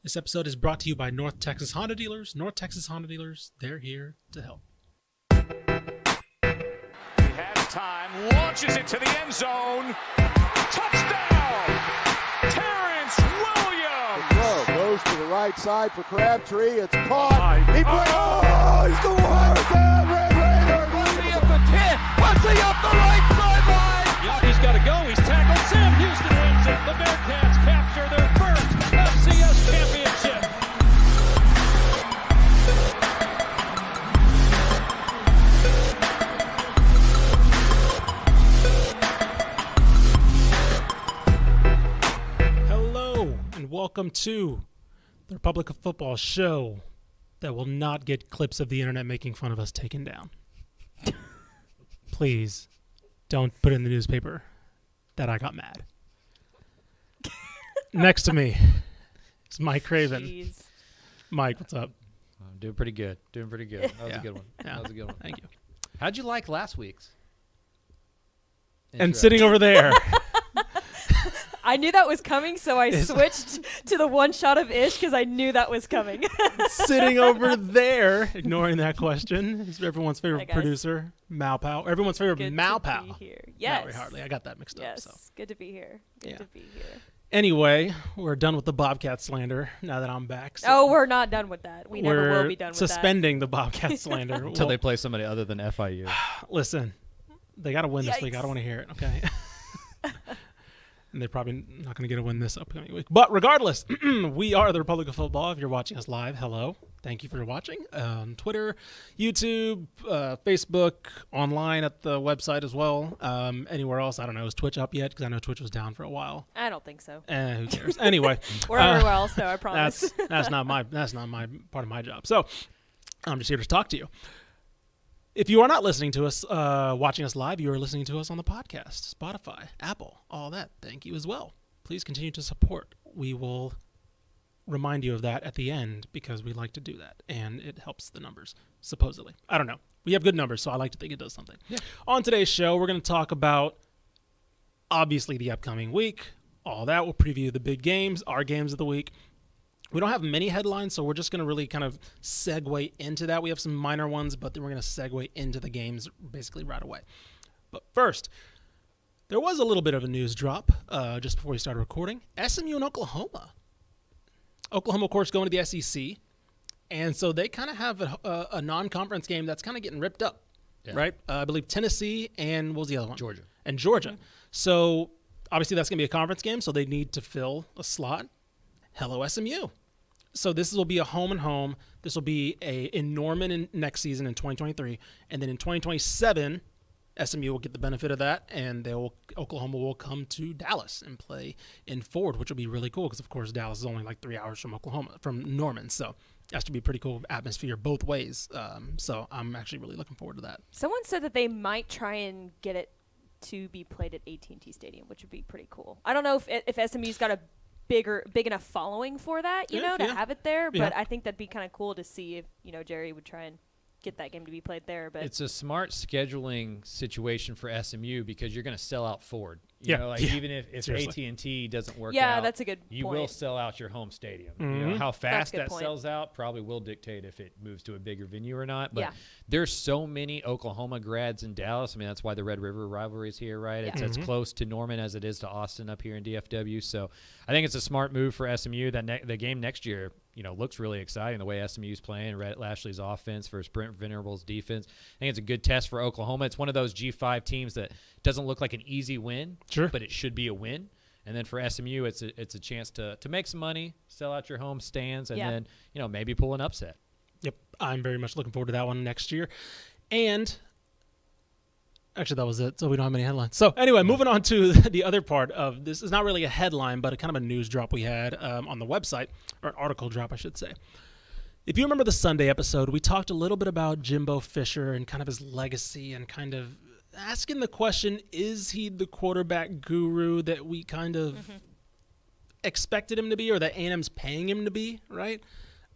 This episode is brought to you by North Texas Honda Dealers. North Texas Honda Dealers, they're here to help. He has time, launches it to the end zone. Touchdown! Terrence Williams! The throw goes to the right side for Crabtree. It's caught. He he's the worst. Red Raiders. Wesley up the 10. Wesley up the right sideline. He's got to go. He's tackled. Sam Houston wins it. The Bearcats capture their first FCS championship. Hello, and welcome to the Republic of Football show that will not get clips of the internet making fun of us taken down. Please don't put in the newspaper that I got mad. Next to me is Mike Craven. Jeez. Mike, what's up? I'm doing pretty good. That was Yeah. a good one. Yeah. That was a good one. Thank you. How'd you like last week's? And intro? sitting over there, I knew that was coming, so I switched to the one shot of Ish because I knew that was coming. sitting over there, ignoring that question, is everyone's favorite Hi, guys. producer, Malpow. Everyone's favorite Good to Malpow. be here. Yes. Mallory Hartley. I got that mixed up. Yes. So Good to be here. Good Yeah. to be here. anyway, we're done with the Bobcat slander now that I'm back. So Oh, we're not done with that. We never we're will be done with suspending the Bobcat slander. Until they play somebody other than FIU. Listen, they got to win this week. I Yikes. don't want to hear it, okay? And they're probably not going to get a win this upcoming week. But regardless, we are the Republic of Football. If you're watching us live, hello. Thank you for watching. Twitter, YouTube, Facebook, online at the website as well. Anywhere else, I don't know. Is Twitch up yet? Because I know Twitch was down for a while. I don't think so. Who cares? Anyway. We're everywhere else, though, I promise. That's not my part of my job. So I'm just here to talk to you. If you are not listening to us, watching us live, you are listening to us on the podcast, Spotify, Apple, all that. Thank you as well. Please continue to support. We will remind you of that at the end because we like to do that, and it helps the numbers, supposedly. I don't know. We have good numbers, so I like to think it does something. Yeah. On today's show, we're going to talk about, obviously, the upcoming week. All that. We'll preview the big games, our games of the week. We don't have many headlines, so we're just going to really kind of segue into that. We have some minor ones, but then we're going to segue into the games basically right away. But first, there was a little bit of a news drop just before we started recording. SMU and Oklahoma. Oklahoma, of course, going to the SEC, and so they kind of have a non-conference game that's kind of getting ripped up, right? I believe Tennessee and what was the other one? Georgia. And Georgia. Mm-hmm. So obviously that's going to be a conference game, so they need to fill a slot. Hello, SMU. So this will be a home and home. This will be in Norman next season in 2023, and then in 2027, SMU will get the benefit of that, and Oklahoma will come to Dallas and play in Ford, which will be really cool because, of course, Dallas is only like 3 hours from Norman. So that should be a pretty cool atmosphere both ways. So I'm actually really looking forward to that. Someone said that they might try and get it to be played at AT&T Stadium, which would be pretty cool. I don't know if SMU's got a big enough following for that, to have it there. But I think that'd be kind of cool to see if, Jerry would try and get that game to be played there. But It's a smart scheduling situation for SMU because you're going to sell out Ford. Even if AT&T doesn't work out, that's a good you point. will sell out your home stadium. Mm-hmm. How fast That's a good that point. sells out probably will dictate if it moves to a bigger venue or not. But Yeah. there's so many Oklahoma grads in Dallas. I mean, that's why the Red River rivalry is here, right? It's as close to Norman as it is to Austin up here in DFW. So I think it's a smart move for SMU. That the game next year, looks really exciting the way SMU's playing. Rhett Lashley's offense versus Brent Venerable's defense. I think it's a good test for Oklahoma. It's one of those G5 teams that doesn't look like an easy win, but it should be a win. And then for SMU, it's a chance to make some money, sell out your home stands, and then maybe pull an upset. Yep, I'm very much looking forward to that one next year. And actually, that was it, so we don't have many headlines. So anyway, moving on to the other part of this. Is not really a headline, but a kind of a news drop we had on the website, or an article drop, I should say. If you remember the Sunday episode, we talked a little bit about Jimbo Fisher and kind of his legacy and kind of asking the question, is he the quarterback guru that we kind of expected him to be or that A&M's paying him to be, right?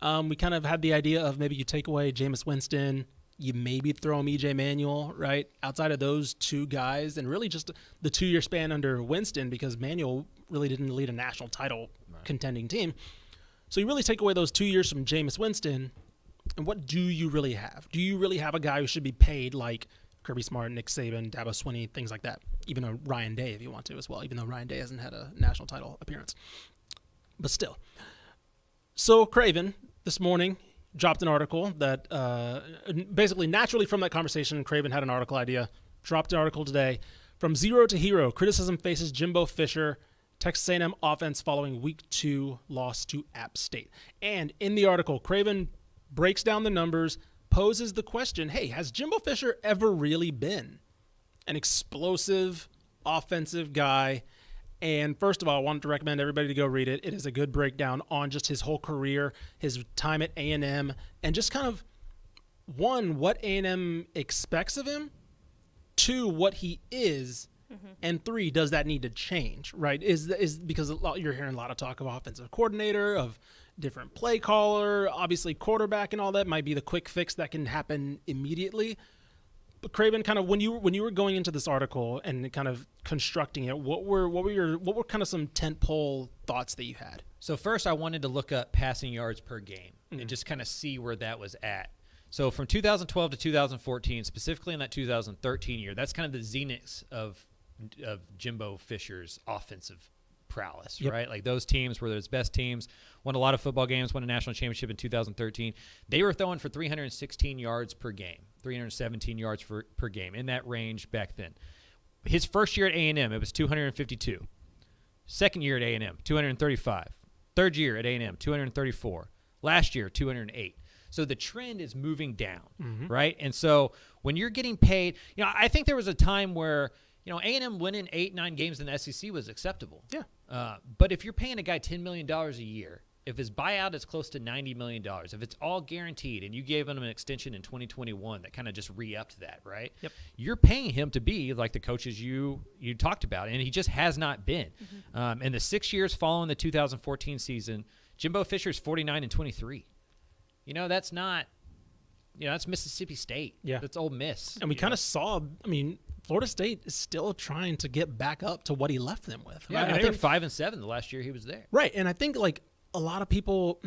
We kind of had the idea of maybe you take away Jameis Winston, you maybe throw him E.J. Manuel, right? Outside of those two guys, and really just the 2-year span under Winston because Manuel really didn't lead a national title contending team. So you really take away those 2 years from Jameis Winston, and what do you really have? Do you really have a guy who should be paid like Kirby Smart, Nick Saban, Dabo Swinney, things like that? Even though Ryan Day, if you want to as well, even though Ryan Day hasn't had a national title appearance. But still. So Craven, this morning, dropped an article that basically naturally from that conversation, Craven had an article idea, dropped an article today. From zero to hero, criticism faces Jimbo Fisher, Texas A&M offense following Week 2 loss to App State. And in the article, Craven breaks down the numbers, poses the question, hey, has Jimbo Fisher ever really been an explosive offensive guy? And first of all, I wanted to recommend everybody to go read it. It is a good breakdown on just his whole career, his time at A&M, and just kind of, one, what A&M expects of him, two, what he is, and three, does that need to change, right? Is because you're hearing a lot of talk of offensive coordinator, of different play caller, obviously quarterback and all that might be the quick fix that can happen immediately. But Craven, kind of when you were going into this article and kind of constructing it, what were kind of some tentpole thoughts that you had? So first, I wanted to look up passing yards per game and just kind of see where that was at. So from 2012 to 2014, specifically in that 2013 year, that's kind of the zenith of Jimbo Fisher's offensive prowess, right? Like those teams were his best teams, won a lot of football games, won a national championship in 2013. They were throwing for 316 yards per game, 317 yards per game, in that range back then. His first year at A&M, it was 252. Second year at A&M, 235. Third year at A&M, 234. Last year, 208. So the trend is moving down, right? And so when you're getting paid, I think there was a time where A&M winning 8-9 games in the SEC was acceptable. Yeah. But if you're paying a guy $10 million a year, if his buyout is close to $90 million, if it's all guaranteed and you gave him an extension in 2021 that kind of just re-upped that, right? Yep. You're paying him to be like the coaches you talked about, and he just has not been. In the 6 years following the 2014 season, Jimbo Fisher's 49-23. That's not – that's Mississippi State. Yeah. That's Ole Miss. And we kind of saw – Florida State is still trying to get back up to what he left them with. Yeah, right? they were 5-7 the last year he was there. Right, and I think a lot of people,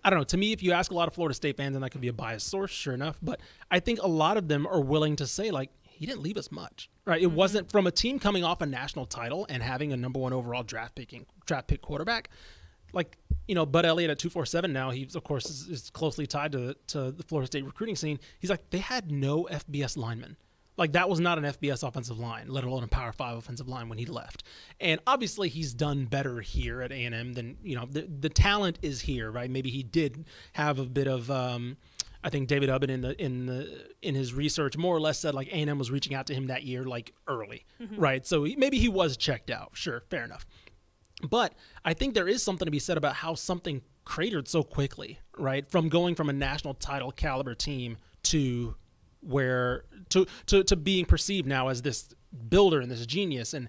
I don't know, to me, if you ask a lot of Florida State fans, and that could be a biased source, sure enough, but I think a lot of them are willing to say, he didn't leave us much, right? It wasn't from a team coming off a national title and having a number one overall draft pick quarterback. Bud Elliott at 247 now, he's, of course, is closely tied to the Florida State recruiting scene. He's they had no FBS linemen. That was not an FBS offensive line, let alone a Power 5 offensive line when he left. And obviously he's done better here at A&M than, the talent is here, right? Maybe he did have a bit of, I think David Ubben in his research more or less said A&M was reaching out to him that year, early, right? So maybe he was checked out. Sure, fair enough. But I think there is something to be said about how something cratered so quickly, right? From going from a national title caliber team to being perceived now as this builder and this genius. And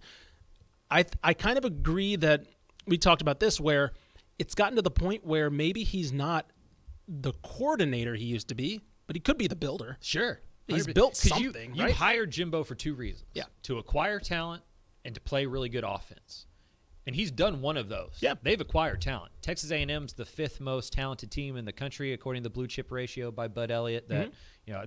I kind of agree that we talked about this, where it's gotten to the point where maybe he's not the coordinator he used to be, but he could be the builder. Sure. He's built something, you right? hired Jimbo for two reasons. Yeah. To acquire talent and to play really good offense. And he's done one of those. Yeah. They've acquired talent. Texas A&M's the 5th most talented team in the country, according to the blue chip ratio by Bud Elliott. That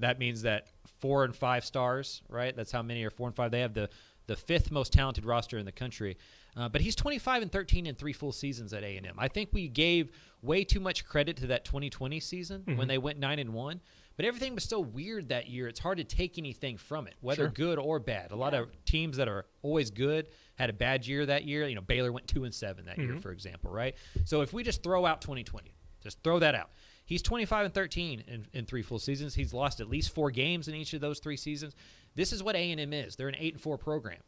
that means that 4 and 5 stars, right? That's how many are 4 and 5. They have the 5th most talented roster in the country. But he's 25-13 in 3 full seasons at A&M. I think we gave way too much credit to that 2020 season when they went 9-1. But everything was so weird that year, it's hard to take anything from it, whether good or bad. A lot of teams that are always good had a bad year that year. Baylor went 2-7 that year, for example, right? So if we just throw out 2020, just throw that out. He's 25-13 in 3 full seasons. He's lost at least 4 games in each of those 3 seasons. This is what A&M is. They're an 8-4 program.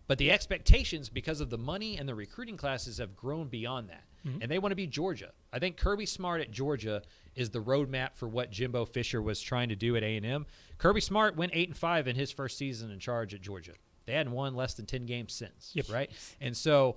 But the expectations, because of the money and the recruiting classes, have grown beyond that. And they want to be Georgia. I think Kirby Smart at Georgia is the roadmap for what Jimbo Fisher was trying to do at A&M. Kirby Smart went 8-5 in his first season in charge at Georgia. They hadn't won less than 10 games since, right? And so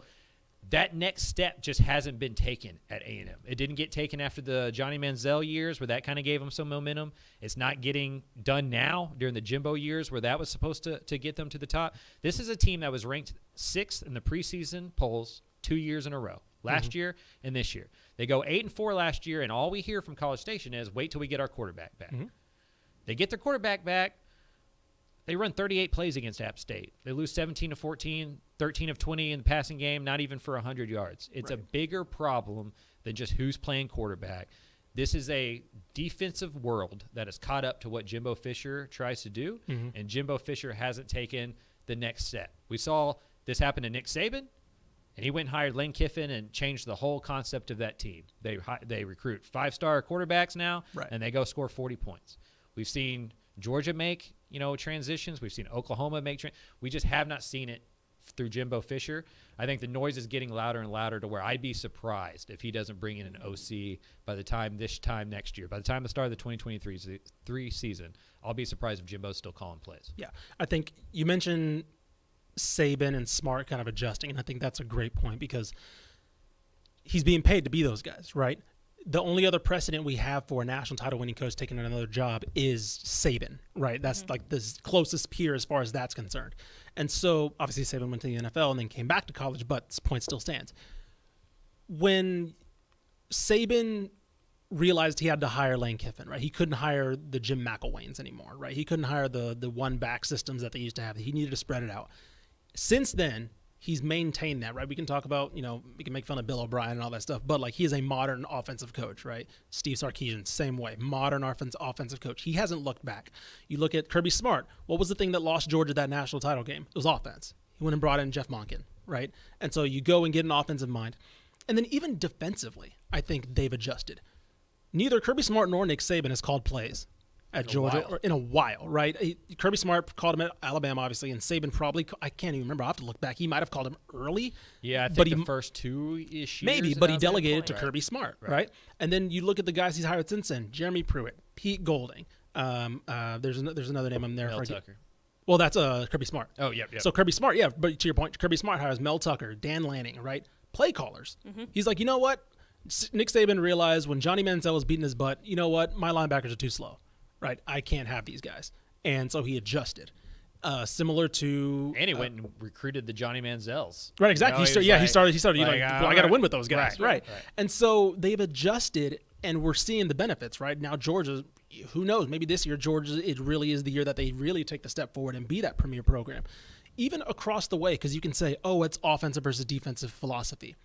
that next step just hasn't been taken at A&M. It didn't get taken after the Johnny Manziel years, where that kind of gave them some momentum. It's not getting done now during the Jimbo years, where that was supposed to get them to the top. This is a team that was ranked 6th in the preseason polls 2 years in a row. last year and this year. They go 8-4 last year, and all we hear from College Station is wait till we get our quarterback back. They get their quarterback back. They run 38 plays against App State. They lose 17-14, 13 of 20 in the passing game, not even for 100 yards. It's a bigger problem than just who's playing quarterback. This is a defensive world that has caught up to what Jimbo Fisher tries to do, and Jimbo Fisher hasn't taken the next step. We saw this happen to Nick Saban, and he went and hired Lane Kiffin and changed the whole concept of that team. They recruit 5-star quarterbacks now, and they go score 40 points. We've seen Georgia make transitions. We've seen Oklahoma make we just have not seen it through Jimbo Fisher. I think the noise is getting louder and louder to where I'd be surprised if he doesn't bring in an OC by the time next year. By the time the start of the 2023 season, I'll be surprised if Jimbo's still calling plays. Yeah, I think you mentioned Saban and Smart kind of adjusting, and I think that's a great point because he's being paid to be those guys, right? The only other precedent we have for a national title winning coach taking another job is Saban, right? That's like the closest peer as far as that's concerned. And so obviously Saban went to the NFL and then came back to college, but this point still stands. When Saban realized he had to hire Lane Kiffin, right? He couldn't hire the Jim McElwains anymore, right? He couldn't hire the one-back systems that they used to have. He needed to spread it out. Since then, he's maintained that, right? We can talk about, we can make fun of Bill O'Brien and all that stuff, but like he is a modern offensive coach, right? Steve Sarkisian, same way, modern offensive coach. He hasn't looked back. You look at Kirby Smart. What was the thing that lost Georgia that national title game? It was offense. He went and brought in Jeff Monken, right? And so you go and get an offensive mind. And then even defensively, I think they've adjusted. Neither Kirby Smart nor Nick Saban has called plays at Georgia or in a while, right? Kirby Smart called him at Alabama, obviously, and Saban probably, I can't even remember. I'll have to look back. He might have called him early. Yeah, I think the first 2-ish years. Maybe, but he delegated to Kirby Smart, right? And then you look at the guys he's hired since then. Jeremy Pruitt, Pete Golding. There's another name I'm there. Mel Tucker. Well, that's Kirby Smart. Oh, yeah. So Kirby Smart, yeah, but to your point, Kirby Smart hires Mel Tucker, Dan Lanning, right? Play callers. He's like, you know what? Nick Saban realized when Johnny Manziel was beating his butt, you know what? My linebackers are too slow. Right, I can't have these guys, and so he adjusted. Similar to, and he went and recruited the Johnny Manziels. Right, exactly. He started. Like, I got to win with those guys, right? Right? And so they've adjusted, and we're seeing the benefits. Right now, Georgia, who knows? Maybe this year, Georgia, it really is the year that they really take the step forward and be that premier program, even across the way. Because you can say, oh, it's offensive versus defensive philosophy.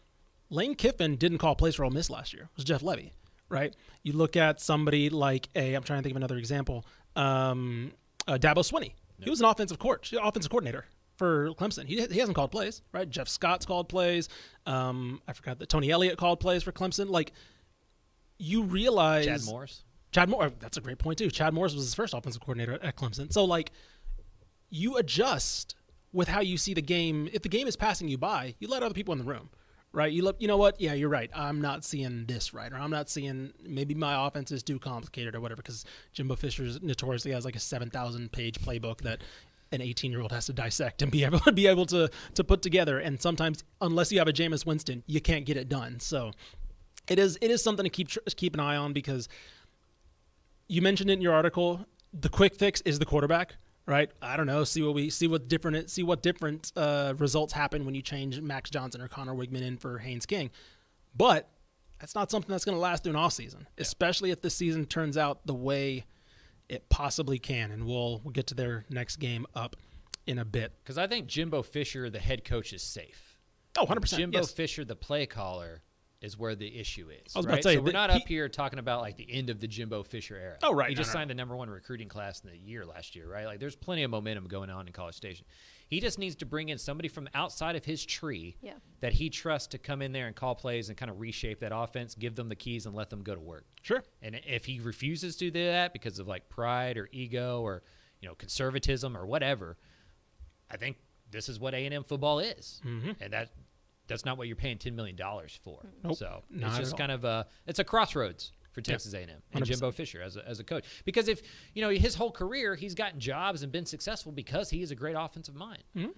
Lane Kiffin didn't call plays for Ole Miss last year. It was Jeff Levy. Right, you look at somebody like I'm trying to think of another example. Dabo Swinney. He was an offensive coordinator for Clemson. He hasn't called plays, right? Jeff Scott's called plays. I forgot that Tony Elliott called plays for Clemson. Like, you realize Chad Morris. That's a great point too. Chad Morris was his first offensive coordinator at Clemson. So like, you adjust with how you see the game. If the game is passing you by, you let other people in the room. Right, you know what? Yeah, you're right. I'm not seeing this right, or I'm not seeing, maybe my offense is too complicated or whatever, because Jimbo Fisher notoriously has like a 7,000-page playbook that an 18-year-old has to dissect and be able to put together. And sometimes, unless you have a Jameis Winston, you can't get it done. So it is something to keep an eye on, because you mentioned it in your article. The quick fix is the quarterback. Right, I don't know. See what different results happen when you change Max Johnson or Connor Wigman in for Haynes King, but that's not something that's going to last through an off season, especially if the season turns out the way it possibly can. And we'll get to their next game up in a bit. Because I think Jimbo Fisher, the head coach, is safe. Oh, 100%. Jimbo Fisher, the play caller, is where the issue is. I was about to say, so we're not up here talking about like the end of the Jimbo Fisher era. Oh, right. He just signed the #1 recruiting class in the year last year, right? Like, there's plenty of momentum going on in College Station. He just needs to bring in somebody from outside of his tree that he trusts to come in there and call plays and kind of reshape that offense, give them the keys, and let them go to work. Sure. And if he refuses to do that because of like pride or ego or conservatism or whatever, I think this is what A&M football is, and that's not what you're paying $10 million for. Nope, so it's just kind of it's a crossroads for Texas A&M and 100%. Jimbo Fisher as a coach. Because if, his whole career, he's gotten jobs and been successful because he is a great offensive mind. Mm-hmm.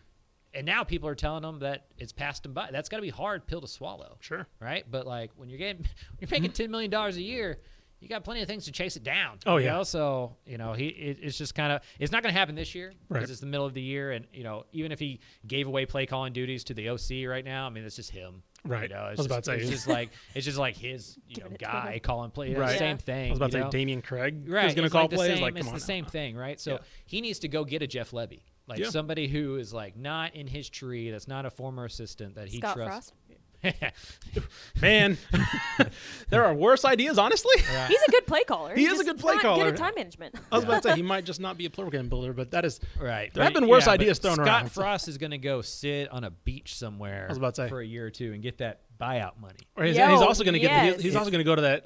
And now people are telling him that it's passed him by. That's got to be a hard pill to swallow. Sure. Right? But like when you're making $10 million a year, you got plenty of things to chase it down. Oh, yeah. So, it's just kind of – it's not going to happen this year because it's the middle of the year. And, even if he gave away play calling duties to the OC right now, I mean, it's just him. Right. You know, I was about to say. it's just like his guy calling plays. Right. Same thing. I was about to say Damian Craig Right. is going to call plays. Like, come it's on the same thing, right? So he needs to go get a Jeff Lebby, like somebody who is like not in his tree, that's not a former assistant that he Scott trusts. Frost? Man, there are worse ideas, honestly. Right. He's a good play caller. He is a good play caller. Good at time management. I was about to say he might just not be a program builder, but that is Right. There have been worse ideas thrown Scott around. Scott Frost is going to go sit on a beach somewhere I was about to say. for a year or two and get that buyout money. Or he's also going to get. He's also going to go to that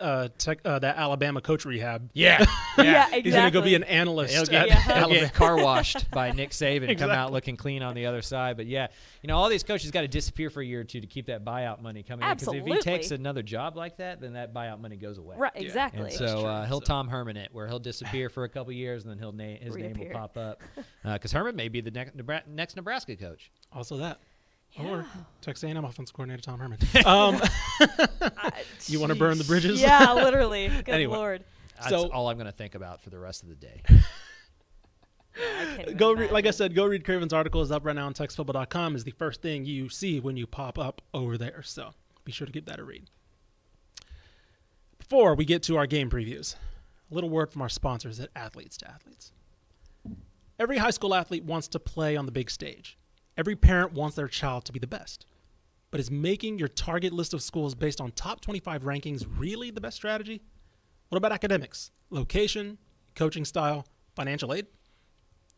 that Alabama coach rehab. Yeah. Yeah, exactly. He's going to go be an analyst. He'll get car washed by Nick Saban and come out looking clean on the other side. But yeah, all these coaches got to disappear for a year or two to keep that buyout money coming in. Because if he takes another job like that, then that buyout money goes away. Right, exactly. And so he'll Tom Herman it, where he'll disappear for a couple years and then his name will pop up. Because Herman may be the next Nebraska coach. Also that. Yeah. Or Texas A&M offensive coordinator Tom Herman. You want to burn the bridges? Yeah, literally. Good Anyway. Lord. That's all I'm going to think about for the rest of the day. Go read, like I said, go read Craven's article. Is up right now on TexasFootball.com. Is the first thing you see when you pop up over there. So be sure to give that a read. Before we get to our game previews, a little word from our sponsors at Athletes to Athletes. Every high school athlete wants to play on the big stage. Every parent wants their child to be the best. But is making your target list of schools based on top 25 rankings really the best strategy? What about academics, location, coaching style, financial aid?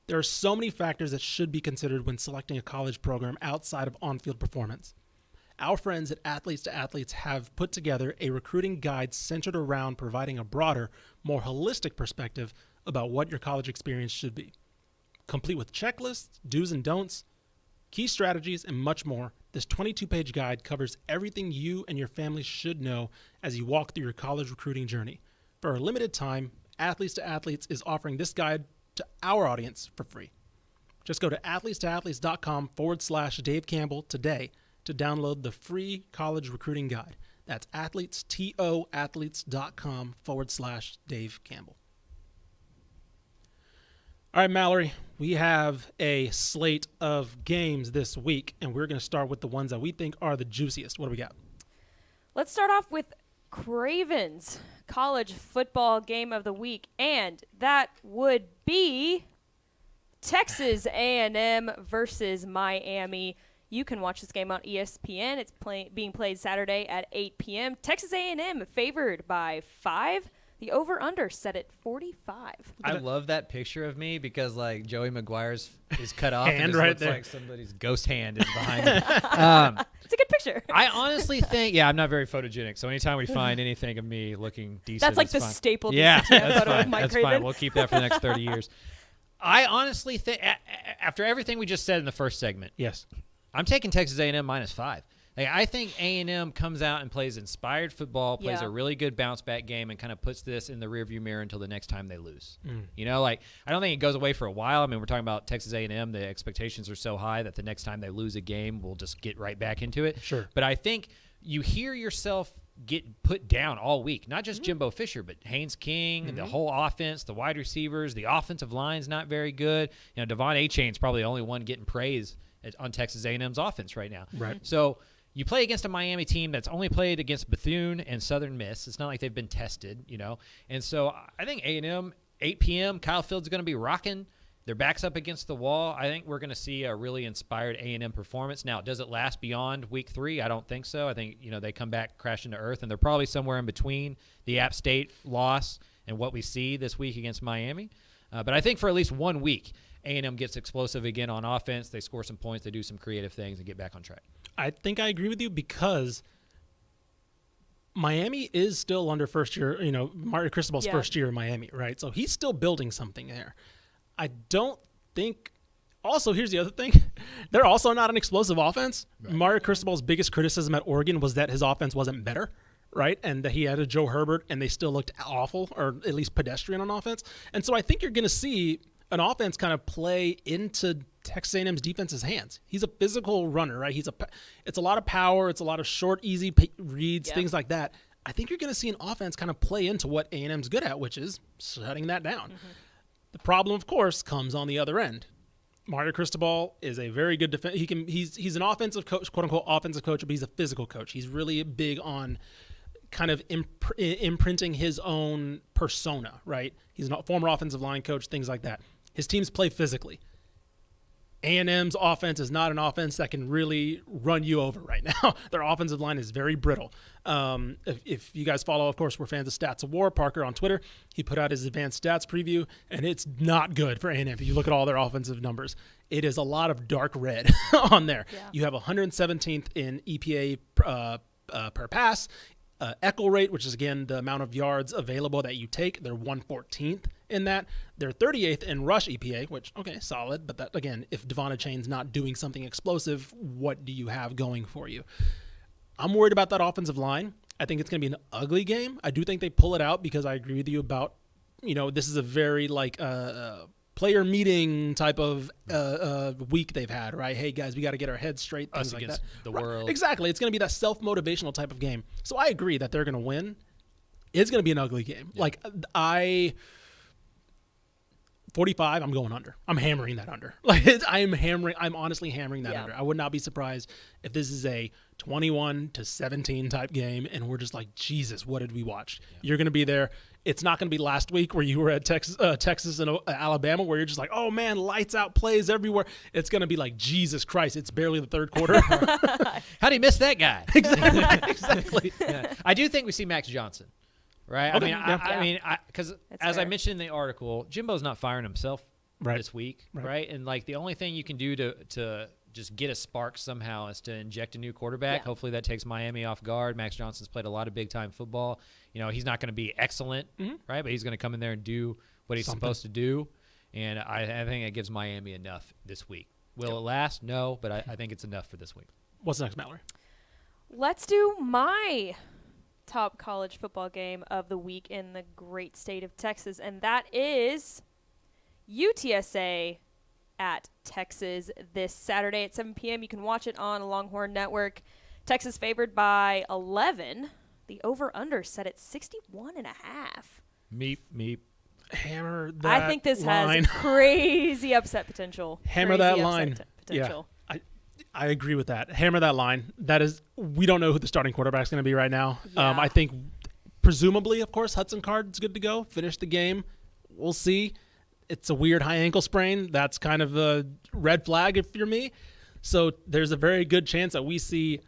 There are so many factors that should be considered when selecting a college program outside of on-field performance. Our friends at Athletes to Athletes have put together a recruiting guide centered around providing a broader, more holistic perspective about what your college experience should be. Complete with checklists, do's and don'ts, key strategies, and much more, this 22-page guide covers everything you and your family should know as you walk through your college recruiting journey. For a limited time, Athletes to Athletes is offering this guide to our audience for free. Just go to athletetoathletes.com/Dave Campbell today to download the free college recruiting guide. That's athletetoathletes.com/Dave Campbell. All right, Mallory, we have a slate of games this week, and we're going to start with the ones that we think are the juiciest. What do we got? Let's start off with Craven's college football game of the week, and that would be Texas A&M versus Miami. You can watch this game on ESPN. It's being played Saturday at 8 p.m. Texas A&M favored by 5. The over-under set at 45. I love that picture of me because, like, Joey Maguire's is cut off and it right looks there. like somebody's ghost hand is behind me. It's a good picture. I honestly think, I'm not very photogenic, so anytime we find anything of me looking decent, That's like the fine. staple Yeah, that's photo of fine. Mike That's Craven. fine. We'll keep that for the next 30 years. I honestly think, after everything we just said in the first segment, Yes. I'm taking Texas A&M -5. Like, I think A&M comes out and plays inspired football, plays a really good bounce-back game, and kind of puts this in the rearview mirror until the next time they lose. You know, like, I don't think it goes away for a while. I mean, we're talking about Texas A&M. The expectations are so high that the next time they lose a game, we'll just get right back into it. Sure. But I think you hear yourself get put down all week, not just Jimbo Fisher, but Haynes King, the whole offense, the wide receivers, the offensive line's not very good. You know, Devon Achane's probably the only one getting praise on Texas A&M's offense right now. Right. So you play against a Miami team that's only played against Bethune and Southern Miss. It's not like they've been tested, you know. And so I think A&M, 8 p.m., Kyle Fields is going to be rocking. Their back's up against the wall. I think we're going to see a really inspired A&M performance. Now, does it last beyond week 3? I don't think so. I think, you know, they come back crashing to earth, and they're probably somewhere in between the App State loss and what we see this week against Miami. But I think for at least 1 week, A&M gets explosive again on offense. They score some points. They do some creative things and get back on track. I think I agree with you because Miami is still under first year, you know, Mario Cristobal's first year in Miami, right? So he's still building something there. I don't think – also, here's the other thing. They're also not an explosive offense. Right. Mario Cristobal's biggest criticism at Oregon was that his offense wasn't better, right? And that he had a Joe Herbert and they still looked awful or at least pedestrian on offense. And so I think you're going to see – an offense kind of play into Texas A&M's defense's hands. He's a physical runner, right? It's a lot of power. It's a lot of short, easy reads, things like that. I think you're going to see an offense kind of play into what A&M's good at, which is shutting that down. The problem, of course, comes on the other end. Mario Cristobal is a very good defense. He's an offensive coach, quote unquote offensive coach, but he's a physical coach. He's really big on kind of imprinting his own persona, right? He's a former offensive line coach, things like that. His teams play physically. A&M's offense is not an offense that can really run you over right now. Their offensive line is very brittle. If you guys follow, of course, we're fans of Stats of War, Parker on Twitter. He put out his advanced stats preview, and it's not good for A&M. If you look at all their offensive numbers, it is a lot of dark red on there. Yeah. You have 117th in EPA per pass. Echo rate, which is, again, the amount of yards available that you take. They're 114th in that. They're 38th in rush EPA, which, okay, solid. But, that again, if Devon Chain's not doing something explosive, what do you have going for you? I'm worried about that offensive line. I think it's going to be an ugly game. I do think they pull it out because I agree with you about, this is a very, player meeting type of week they've had, right? Hey, guys, we got to get our heads straight. Things Us like against that. the right. world. Exactly. It's going to be that self-motivational type of game. So I agree that they're going to win. It's going to be an ugly game. Yeah. 45, I'm going under. I'm hammering that under. I'm honestly hammering that under. I would not be surprised if this is a 21-17 type game and we're just like, Jesus, what did we watch? Yeah. You're going to be there. It's not going to be last week where you were at Texas and Alabama where you're just like, oh, man, lights out plays everywhere. It's going to be like, Jesus Christ, it's barely the third quarter. How'd he miss that guy? Exactly. Yeah. I do think we see Max Johnson. Right. Okay. I mean, because as I mentioned in the article, Jimbo's not firing himself this week, right? And the only thing you can do to just get a spark somehow is to inject a new quarterback. Yeah. Hopefully that takes Miami off guard. Max Johnson's played a lot of big time football. He's not going to be excellent, right? But he's going to come in there and do what he's supposed to do. And I think it gives Miami enough this week. Will it last? No, but I think it's enough for this week. What's next, Mallory? Let's do my top college football game of the week in the great state of Texas, and that is UTSA at Texas this Saturday at 7 p.m. You can watch it on Longhorn Network. Texas favored by 11. The over-under set at 61.5. Meep. Hammer that I think this line. has crazy upset potential. Hammer that line. Potential. Yeah. I agree with that. Hammer that line. We don't know who the starting quarterback is going to be right now. Yeah. I think presumably, of course, Hudson Card's good to go. Finish the game. We'll see. It's a weird high ankle sprain. That's kind of a red flag if you're me. So there's a very good chance that we see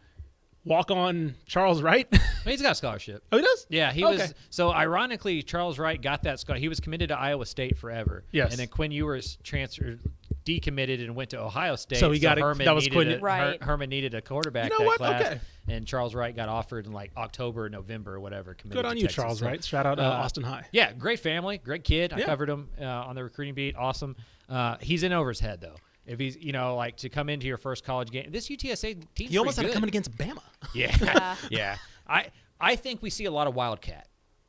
walk-on Charles Wright. He's got a scholarship. Oh, he does? Yeah, he was. So ironically, Charles Wright got that scholarship. He was committed to Iowa State forever. Yes. And then Quinn Ewers decommitted and went to Ohio State. So Herman needed a quarterback class. Okay. And Charles Wright got offered in October, November, or whatever. Good on you, Texas. Charles Wright. Shout out Austin High. Yeah, great family, great kid. I covered him on the recruiting beat. Awesome. He's in over his head, though. If he's, to come into your first college game. This UTSA team, he almost had to come in against Bama. Yeah. I think we see a lot of Wildcat.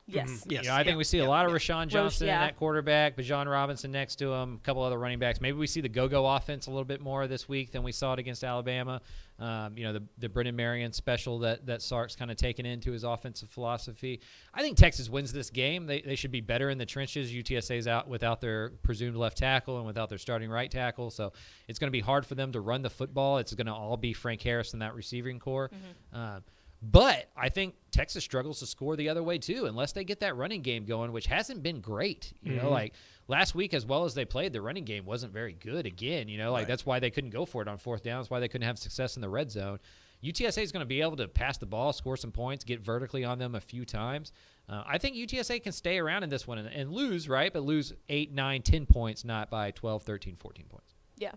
Yes. Mm-hmm. Yes. I think we see a lot of Rashawn Johnson in yeah. that quarterback, Bijan Robinson next to him, a couple other running backs. Maybe we see the go-go offense a little bit more this week than we saw it against Alabama. The Brennan Marion special that Sark's kind of taken into his offensive philosophy. I think Texas wins this game. They should be better in the trenches. UTSA's out without their presumed left tackle and without their starting right tackle, so it's going to be hard for them to run the football. It's going to all be Frank Harris in that receiving core. Mm-hmm. But I think Texas struggles to score the other way, too, unless they get that running game going, which hasn't been great. Last week, as well as they played, the running game wasn't very good again. Right. That's why they couldn't go for it on fourth down. That's why they couldn't have success in the red zone. UTSA is going to be able to pass the ball, score some points, get vertically on them a few times. I think UTSA can stay around in this one and lose, right? But lose 8, 9, 10 points, not by 12, 13, 14 points. Yeah,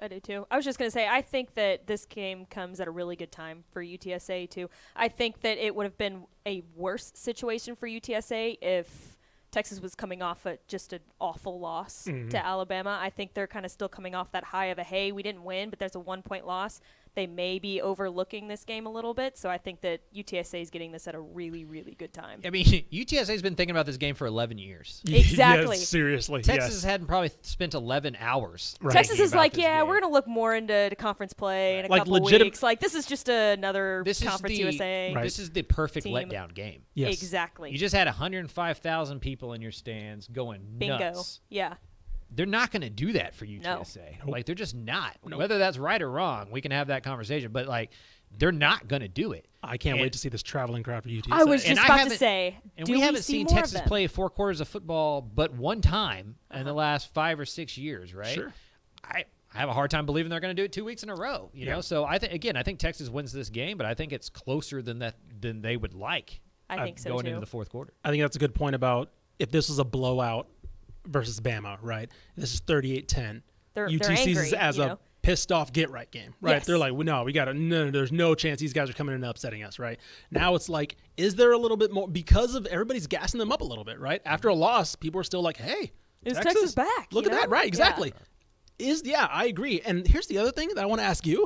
I do too. I was just going to say, I think that this game comes at a really good time for UTSA too. I think that it would have been a worse situation for UTSA if Texas was coming off just an awful loss to Alabama. I think they're kind of still coming off that high of hey, we didn't win, but there's a 1-point loss. They may be overlooking this game a little bit, so I think that UTSA is getting this at a really, really good time. I mean, UTSA's been thinking about this game for 11 years. Exactly. Yes, seriously. Texas hadn't probably spent 11 hours. Right. Texas is like, game. we're going to look more into conference play in a couple weeks. This is just another Conference USA. This is the perfect team. letdown game. Yes. Exactly. You just had 105,000 people in your stands going Bingo. nuts. Yeah. they're not going to do that for UTSA. Like, they're just not. Whether that's right or wrong, we can have that conversation. But, like, they're not going to do it. I can't wait to see this traveling crowd for UTSA. I was just about to say, and we haven't seen Texas play 4 quarters of football but one time in the last 5 or 6 years, right? Sure. I have a hard time believing they're going to do it 2 weeks in a row. You know, so I think Texas wins this game, but I think it's closer than they would like. I think so going too. into the fourth quarter. I think that's a good point about if this was a blowout versus Bama, right? This is 38-10. UT sees this as a pissed off get right game, right? Yes. They're like, well, no, there's no chance these guys are coming in and upsetting us, right? Now it's like, is there a little bit more because of everybody's gassing them up a little bit, right? After a loss, people are still like, hey, is Texas back? Look at that, right? Exactly. I agree. And here's the other thing that I want to ask you: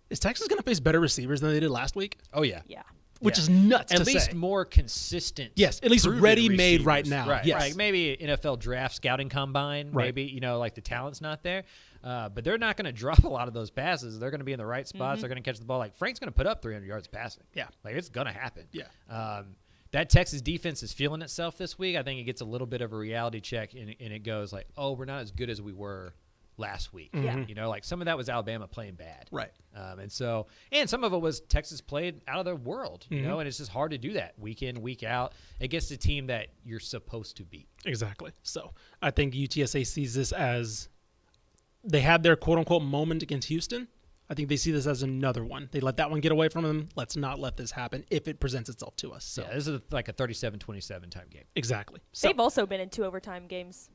is Texas going to face better receivers than they did last week? Oh yeah, yeah. Which is nuts. At least more consistent. Yes, at least ready-made right now. Right. Yes. Right. Maybe NFL draft scouting combine. Right. Maybe like the talent's not there. But they're not going to drop a lot of those passes. They're going to be in the right spots. They're going to catch the ball. Like Frank's going to put up 300 yards passing. Yeah. Like it's going to happen. Yeah. That Texas defense is feeling itself this week. I think it gets a little bit of a reality check, and it goes like, oh, we're not as good as we were last week. Yeah. You know, like some of that was Alabama playing bad. Right. And some of it was Texas played out of their world, you know, and it's just hard to do that week in, week out against a team that you're supposed to beat. Exactly. So I think UTSA sees this as they had their quote unquote moment against Houston. I think they see this as another one. They let that one get away from them. Let's not let this happen if it presents itself to us. So yeah, this is like a 37-27 type game. Exactly. So, they've also been in 2 overtime games.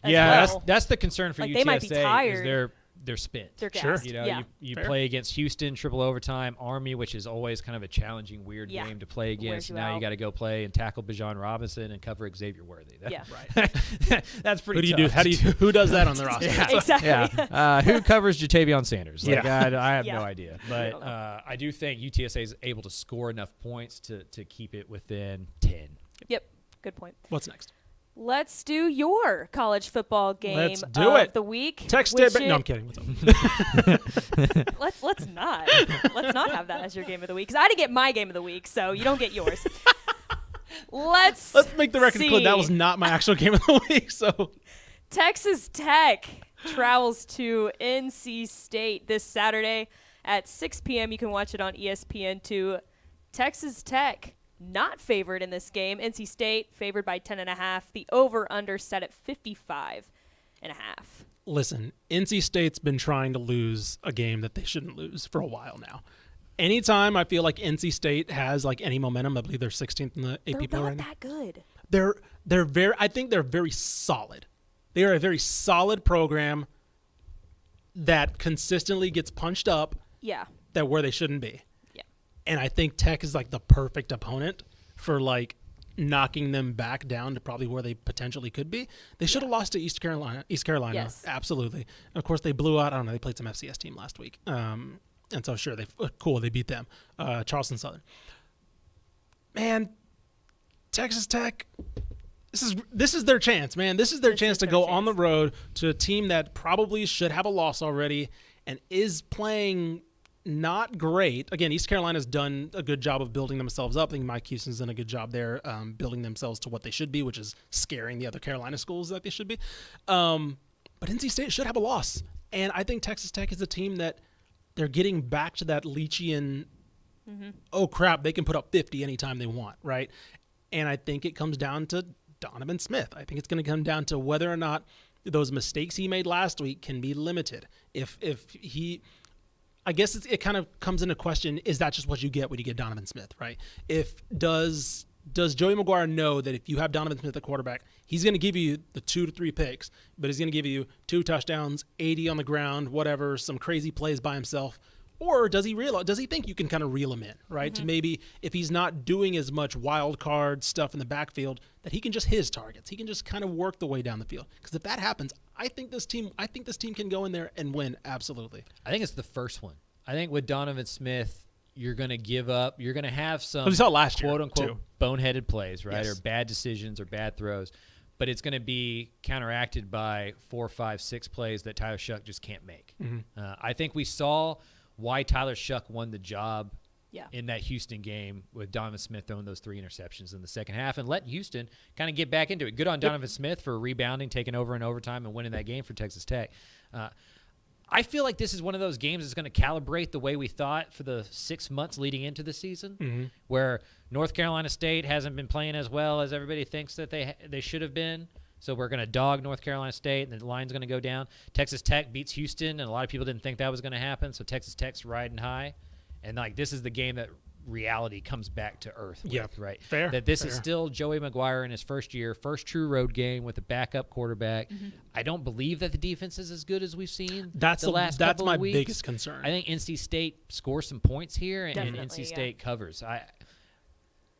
Yeah, well. that's the concern for UTSA. They might be tired. Is they're spent. They're gassed. Sure. You know, yeah. you play against Houston, triple overtime, Army, which is always kind of a challenging, weird game to play against. Now you got to go play and tackle Bijan Robinson and cover Xavier Worthy. right. That's pretty tough. Who does that on the roster? Exactly. Yeah. Who covers Jatavion Sanders? Like, I have Yeah. no idea. But I do think UTSA is able to score enough points to keep it within 10. Yep. Good point. What's next? Let's do your college football game of the week. Text it. No, I'm kidding. What's up? Let's not have that as your game of the week because I didn't get my game of the week, so you don't get yours. Let's make the record clear. That was not my actual game of the week. So Texas Tech travels to NC State this Saturday at 6 p.m. You can watch it on ESPN2. Texas Tech not favored in this game. NC State favored by 10.5. The over/under set at 55.5. Listen, NC State's been trying to lose a game that they shouldn't lose for a while now. Anytime I feel like NC State has like any momentum, I believe they're 16th in the AP poll right now. They're not that good. They're very. I think they're very solid. They are a very solid program that consistently gets punched up. Yeah. That where they shouldn't be. And I think Tech is like the perfect opponent for like knocking them back down to probably where they potentially could be. They should have lost to East Carolina. Yes. Absolutely. And of course, they blew out. I don't know. They played some FCS team last week. And so sure, they beat them. Charleston Southern. Man, Texas Tech. This is their chance, man. This is their chance to go on the road to a team that probably should have a loss already and is playing not great. Again, East Carolina's done a good job of building themselves up. I think Mike Houston's done a good job there building themselves to what they should be, which is scaring the other Carolina schools that they should be. But NC State should have a loss. And I think Texas Tech is a team that they're getting back to that Leachian, oh, crap, they can put up 50 anytime they want, right? And I think it comes down to Donovan Smith. I think it's going to come down to whether or not those mistakes he made last week can be limited. If he... I guess it kind of comes into question, is that just what you get when you get Donovan Smith, right? Does Joey McGuire know that if you have Donovan Smith at quarterback, he's going to give you the 2 to 3 picks, but he's going to give you 2 touchdowns, 80 on the ground, whatever, some crazy plays by himself? Or does he think you can kind of reel him in, right? To maybe if he's not doing as much wild card stuff in the backfield, that he can just his targets. He can just kind of work the way down the field. Because if that happens, I think this team can go in there and win. Absolutely. I think it's the first one. I think with Donovan Smith, you're going to give up. You're going to have some we saw last year, quote unquote too. boneheaded plays, right, Yes. or bad decisions or bad throws. But it's going to be counteracted by 4, 5, 6 plays that Tyler Shuck just can't make. I think we saw why Tyler Shuck won the job in that Houston game with Donovan Smith throwing those 3 interceptions in the second half and letting Houston kind of get back into it. Good on Donovan Smith for rebounding, taking over in overtime, and winning that game for Texas Tech. I feel like this is one of those games that's going to calibrate the way we thought for the 6 months leading into the season, where North Carolina State hasn't been playing as well as everybody thinks that they should have been. So we're going to dog North Carolina State, and the line's going to go down. Texas Tech beats Houston, and a lot of people didn't think that was going to happen, so Texas Tech's riding high. And, this is the game that reality comes back to earth with, right? Fair. That this is still Joey McGuire in his first year, first true road game with a backup quarterback. I don't believe that the defense is as good as we've seen the last couple my of weeks. biggest concern. I think NC State scores some points here, and Definitely, NC State covers.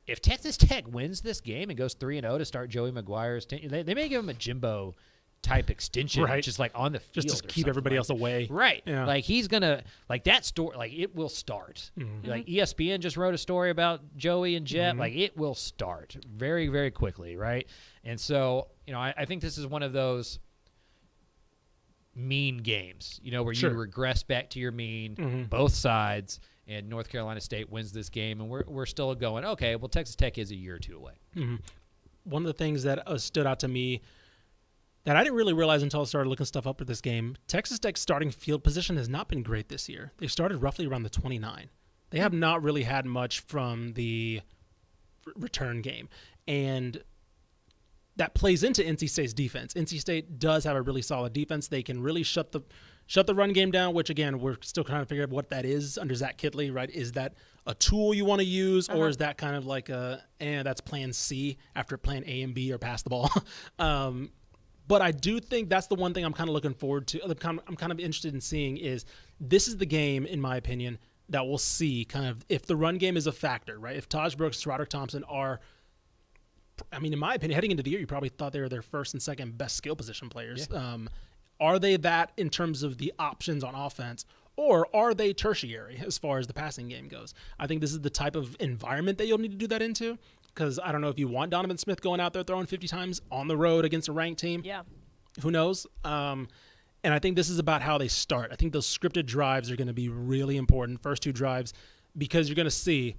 If Texas Tech wins this game and goes 3-0 to start Joey McGuire's team, they may give him a Jimbo type extension, right? Just on the field, just to keep everybody else away, right? Yeah. He's gonna that story, it will start. ESPN just wrote a story about Joey and Jet, it will start very, very quickly, right? And so, I think this is one of those mean games, where you regress back to your mean, both sides, and North Carolina State wins this game, and we're still going, okay, well, Texas Tech is a year or two away. One of the things that stood out to me that I didn't really realize until I started looking stuff up for this game, Texas Tech's starting field position has not been great this year. They started roughly around the 29. They have not really had much from the return game. And that plays into NC State's defense. NC State does have a really solid defense. They can really shut the run game down, which, again, we're still trying to figure out what that is under Zach Kittley, right? Is that a tool you want to use, or is that kind of like that's plan C after plan A and B or pass the ball? But I do think that's the one thing I'm kind of looking forward to. I'm kind of interested in seeing is this is the game, in my opinion, that we'll see kind of if the run game is a factor, right? If Taj Brooks, Roderick Thompson are, in my opinion, heading into the year, you probably thought they were their first and second best skill position players. Yeah. Are they that in terms of the options on offense, or are they tertiary as far as the passing game goes? I think this is the type of environment that you'll need to do that into. Because I don't know if you want Donovan Smith going out there throwing 50 times on the road against a ranked team. Yeah. Who knows? And I think this is about how they start. I think those scripted drives are going to be really important, first 2 drives, because you're going to see,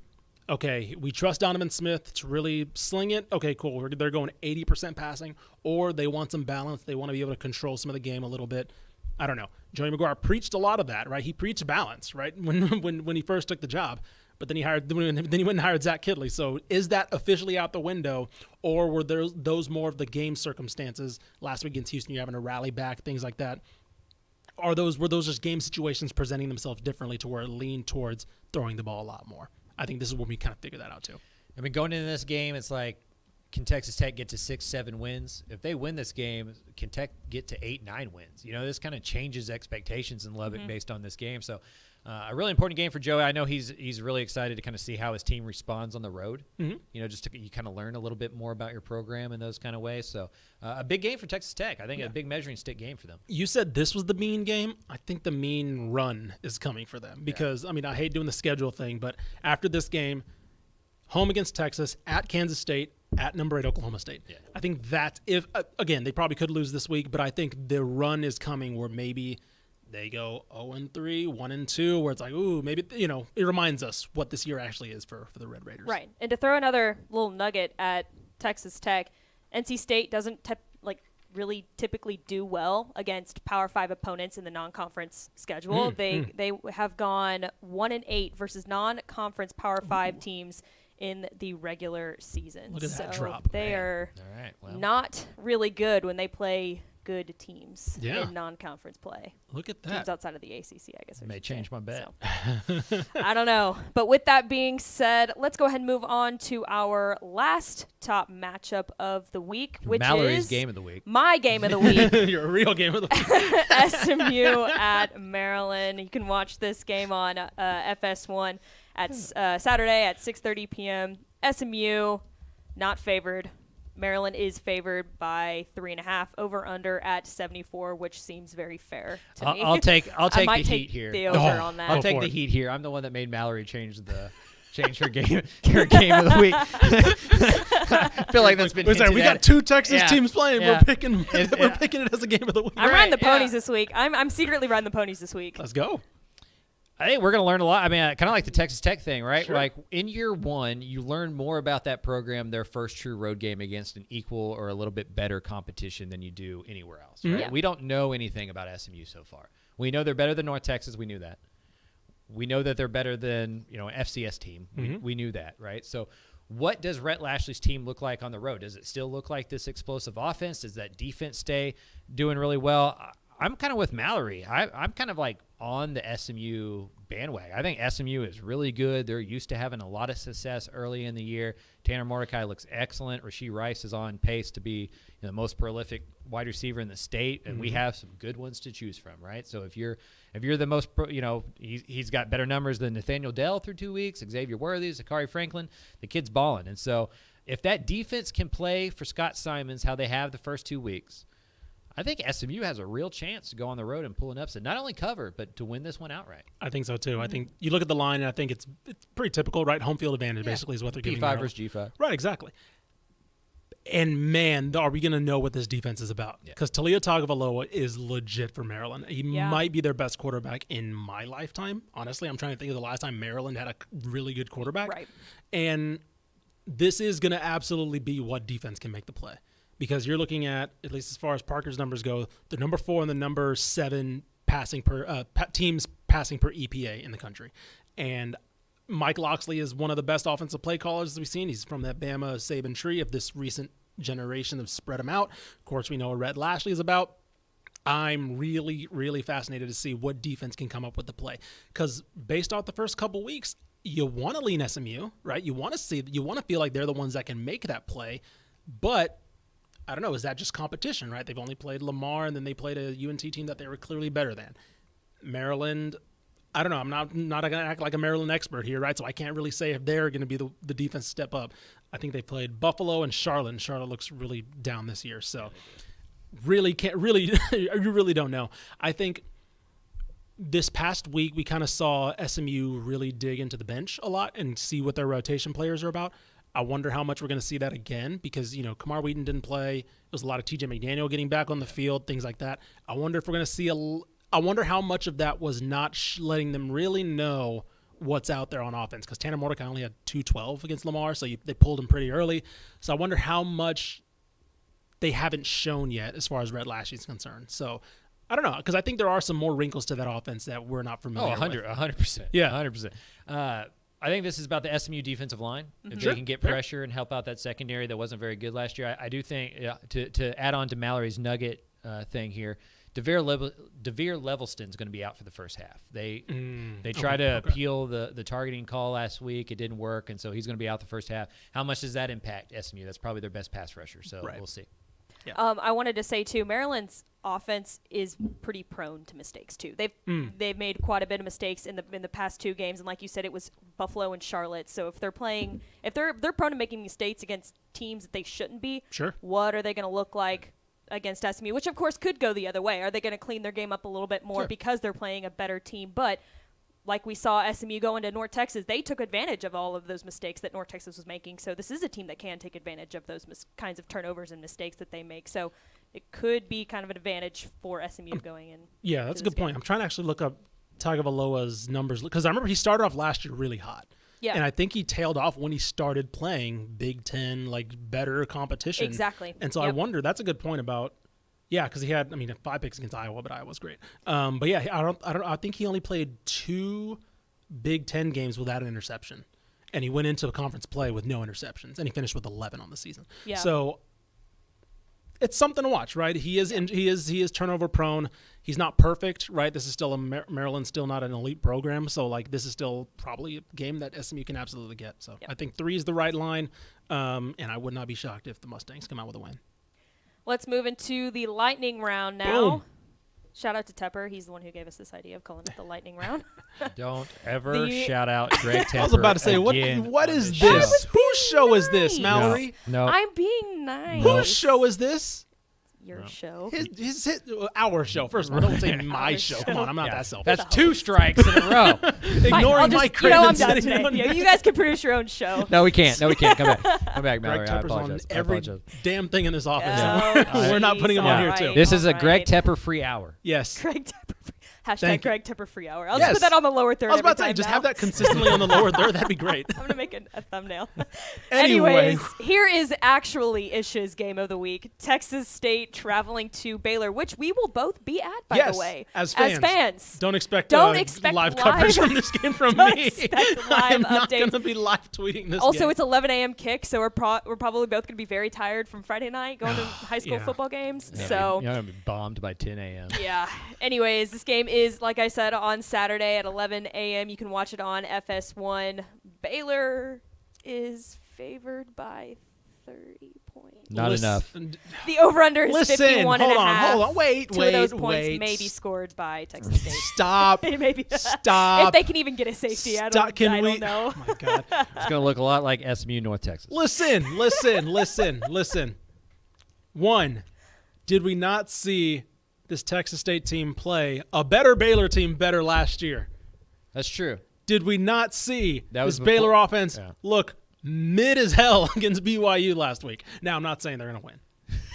okay, we trust Donovan Smith to really sling it. Okay, cool. They're going 80% passing, or they want some balance. They want to be able to control some of the game a little bit. I don't know. Joey McGuire preached a lot of that, right? He preached balance, right, when he first took the job. But then he went and hired Zach Kittley. So is that officially out the window, or were those more of the game circumstances last week against Houston? You're having to rally back, things like that. Were those just game situations presenting themselves differently to where it leaned towards throwing the ball a lot more? I think this is when we kind of figure that out too. Going into this game, it's like, can Texas Tech get to 6-7 wins? If they win this game, can Tech get to 8-9 wins? This kind of changes expectations in Lubbock based on this game. So a really important game for Joey. I know he's really excited to kind of see how his team responds on the road. Just you kind of learn a little bit more about your program in those kind of ways. So a big game for Texas Tech. I think a big measuring stick game for them. You said this was the mean game. I think the mean run is coming for them because, I hate doing the schedule thing, but after this game, home against Texas, at Kansas State, at number 8 Oklahoma State. Yeah. I think that again, they probably could lose this week, but I think the run is coming where maybe they go 0-3, 1-2, where it's like, ooh, maybe, it reminds us what this year actually is for the Red Raiders. Right. And to throw another little nugget at Texas Tech, NC State doesn't really typically do well against Power 5 opponents in the non-conference schedule. They have gone 1-8 versus non-conference Power 5 teams in the regular season. Look at that drop. They are not really good when they play good teams in non-conference play. Look at that. Teams outside of the ACC, I guess. May change my bet. So. I don't know. But with that being said, let's go ahead and move on to our last top matchup of the week, which Mallory's is game of the week. My game of the week. Your real game of the week. SMU at Maryland. You can watch this game on FS1 at Saturday at 6:30 p.m. SMU not favored. Maryland is favored by 3.5. Over under at 74, which seems very fair to me. I'll take the heat here. The over on that. I'll take the heat here. I'm the one that made Mallory change her game of the week. I feel like that's been we got 2 Texas teams playing. Yeah. We're picking it as a game of the week. I'm riding the ponies this week. I'm secretly riding the ponies this week. Let's go. I think we're going to learn a lot. I mean, kind of like the Texas Tech thing, right? Sure. Like in year one, you learn more about that program, their first true road game against an equal or a little bit better competition than you do anywhere else. Right? Yeah. We don't know anything about SMU so far. We know they're better than North Texas. We knew that. We know that they're better than an FCS team. We knew that, right? So what does Rhett Lashley's team look like on the road? Does it still look like this explosive offense? Does that defense stay doing really well? I'm kind of with Mallory. I'm kind of like on the SMU bandwagon. I think SMU is really good. They're used to having a lot of success early in the year. Tanner Mordecai looks excellent. Rasheed Rice is on pace to be the most prolific wide receiver in the state, and we have some good ones to choose from, right? So if you're the most, he's got better numbers than Nathaniel Dell through 2 weeks, Xavier Worthy, Zachary Franklin. The kid's balling, and so if that defense can play for Scott Simons how they have the first 2 weeks, I think SMU has a real chance to go on the road and pull an upset, not only cover, but to win this one outright. I think so too. I think you look at the line, and I think it's pretty typical, right? Home field advantage basically is what they're giving. P5 versus G5. Right, exactly. And man, are we going to know what this defense is about? Because Talia Tagovailoa is legit for Maryland. He might be their best quarterback in my lifetime. Honestly, I'm trying to think of the last time Maryland had a really good quarterback. Right. And this is going to absolutely be what defense can make the play. Because you're looking at least as far as Parker's numbers go, the number 4 and the number 7 passing per teams passing per EPA in the country. And Mike Loxley is one of the best offensive play callers we've seen. He's from that Bama Saban tree of this recent generation of spread them out. Of course, we know what Rhett Lashley is about. I'm really, really fascinated to see what defense can come up with the play. Because based off the first couple weeks, you want to lean SMU, right? You want to feel like they're the ones that can make that play. But I don't know, is that just competition, right? They've only played Lamar, and then they played a UNT team that they were clearly better than. Maryland, I don't know. I'm not going to act like a Maryland expert here, right? So I can't really say if they're going to be the defense step up. I think they played Buffalo and Charlotte, and Charlotte looks really down this year. So you really don't know. I think this past week we kind of saw SMU really dig into the bench a lot and see what their rotation players are about. I wonder how much we're going to see that again because, Kamar Wheaton didn't play. There was a lot of TJ McDaniel getting back on the field, things like that. I wonder if we're going to see I wonder how much of that was not letting them really know what's out there on offense because Tanner Mordecai only had 212 against Lamar, so they pulled him pretty early. So I wonder how much they haven't shown yet as far as Rhett Lashley is concerned. So I don't know because I think there are some more wrinkles to that offense that we're not familiar with. 100%. Yeah, 100%. I think this is about the SMU defensive line. If they can get pressure and help out that secondary that wasn't very good last year, I do think to add on to Mallory's nugget thing here, DeVere Levelston's going to be out for the first half. They tried to appeal the targeting call last week. It didn't work, and so he's going to be out the first half. How much does that impact SMU? That's probably their best pass rusher, so we'll see. Yeah. I wanted to say, too, Maryland's offense is pretty prone to mistakes, too. They've made quite a bit of mistakes in the past 2 games, and like you said, it was Buffalo and Charlotte. So if they're prone to making mistakes against teams that they shouldn't be, what are they going to look like against SMU? Which, of course, could go the other way. Are they going to clean their game up a little bit more because they're playing a better team? But like we saw SMU go into North Texas, they took advantage of all of those mistakes that North Texas was making. So this is a team that can take advantage of those kinds of turnovers and mistakes that they make. So it could be kind of an advantage for SMU going in. Yeah, that's a good point. I'm trying to actually look up Tagovailoa's numbers because I remember he started off last year really hot. Yeah. And I think he tailed off when he started playing Big Ten, better competition. Exactly. And so I wonder, that's a good point about, because he had, 5 picks against Iowa, but Iowa's great. But yeah, I think he only played 2 Big Ten games without an interception. And he went into a conference play with no interceptions, and he finished with 11 on the season. Yeah. So it's something to watch, right? He is turnover prone. He's not perfect, right? This is still Maryland's still not an elite program, so this is still probably a game that SMU can absolutely get. So I think 3 is the right line, and I would not be shocked if the Mustangs come out with a win. Let's move into the lightning round now. Boom. Shout out to Tepper. He's the one who gave us this idea of calling it the lightning round. Don't ever shout out Greg Tepper. I was about to say, what is this? Whose show is this, Mallory? No. I'm being nice. Whose show is this? Your show. Our show. First of all, don't say my show. Come on, I'm not that selfish. That's 2 strikes in a row. Ignoring Mike Craven. I'm done today. You guys can produce your own show. No, we can't. Come back, Mallory. Greg I Tepper's apologize. on every damn thing in this office. Oh, We're not putting him on here, too. This is a Greg Tepper free hour. Yes. Greg Tepper. Hashtag Greg Tepper free hour. I'll Yes. just put that on the lower third. I was about to every say, time just now. have that consistently on the lower third. That'd be great. I'm gonna make a thumbnail. Anyway. Anyways, here is actually Ish's game of the week. Texas State traveling to Baylor, which we will both be at, by the way. As fans. Don't expect live coverage from this game from me. I'm not going to be live tweeting this Also, game. it's 11 a.m. kick, so we're probably both going to be very tired from Friday night going to high school football games. Yeah, So you're going to be bombed by 10 a.m. Yeah. Anyways, this game is, like I said, on Saturday at 11 a.m. You can watch it on FS1. Baylor is favored by 30 points. Not enough. The over-under is 51 and a half. Hold on. Wait. Two of those points may be scored by Texas State. Stop. Maybe. Stop. If they can even get a safety, I don't know. Oh, my God. It's going to look a lot like SMU North Texas. Listen. One, did we not see this Texas State team play a better Baylor team better last year? That's true. Did we not see this before. Baylor offense look mid as hell against BYU last week? Now, I'm not saying they're going to win.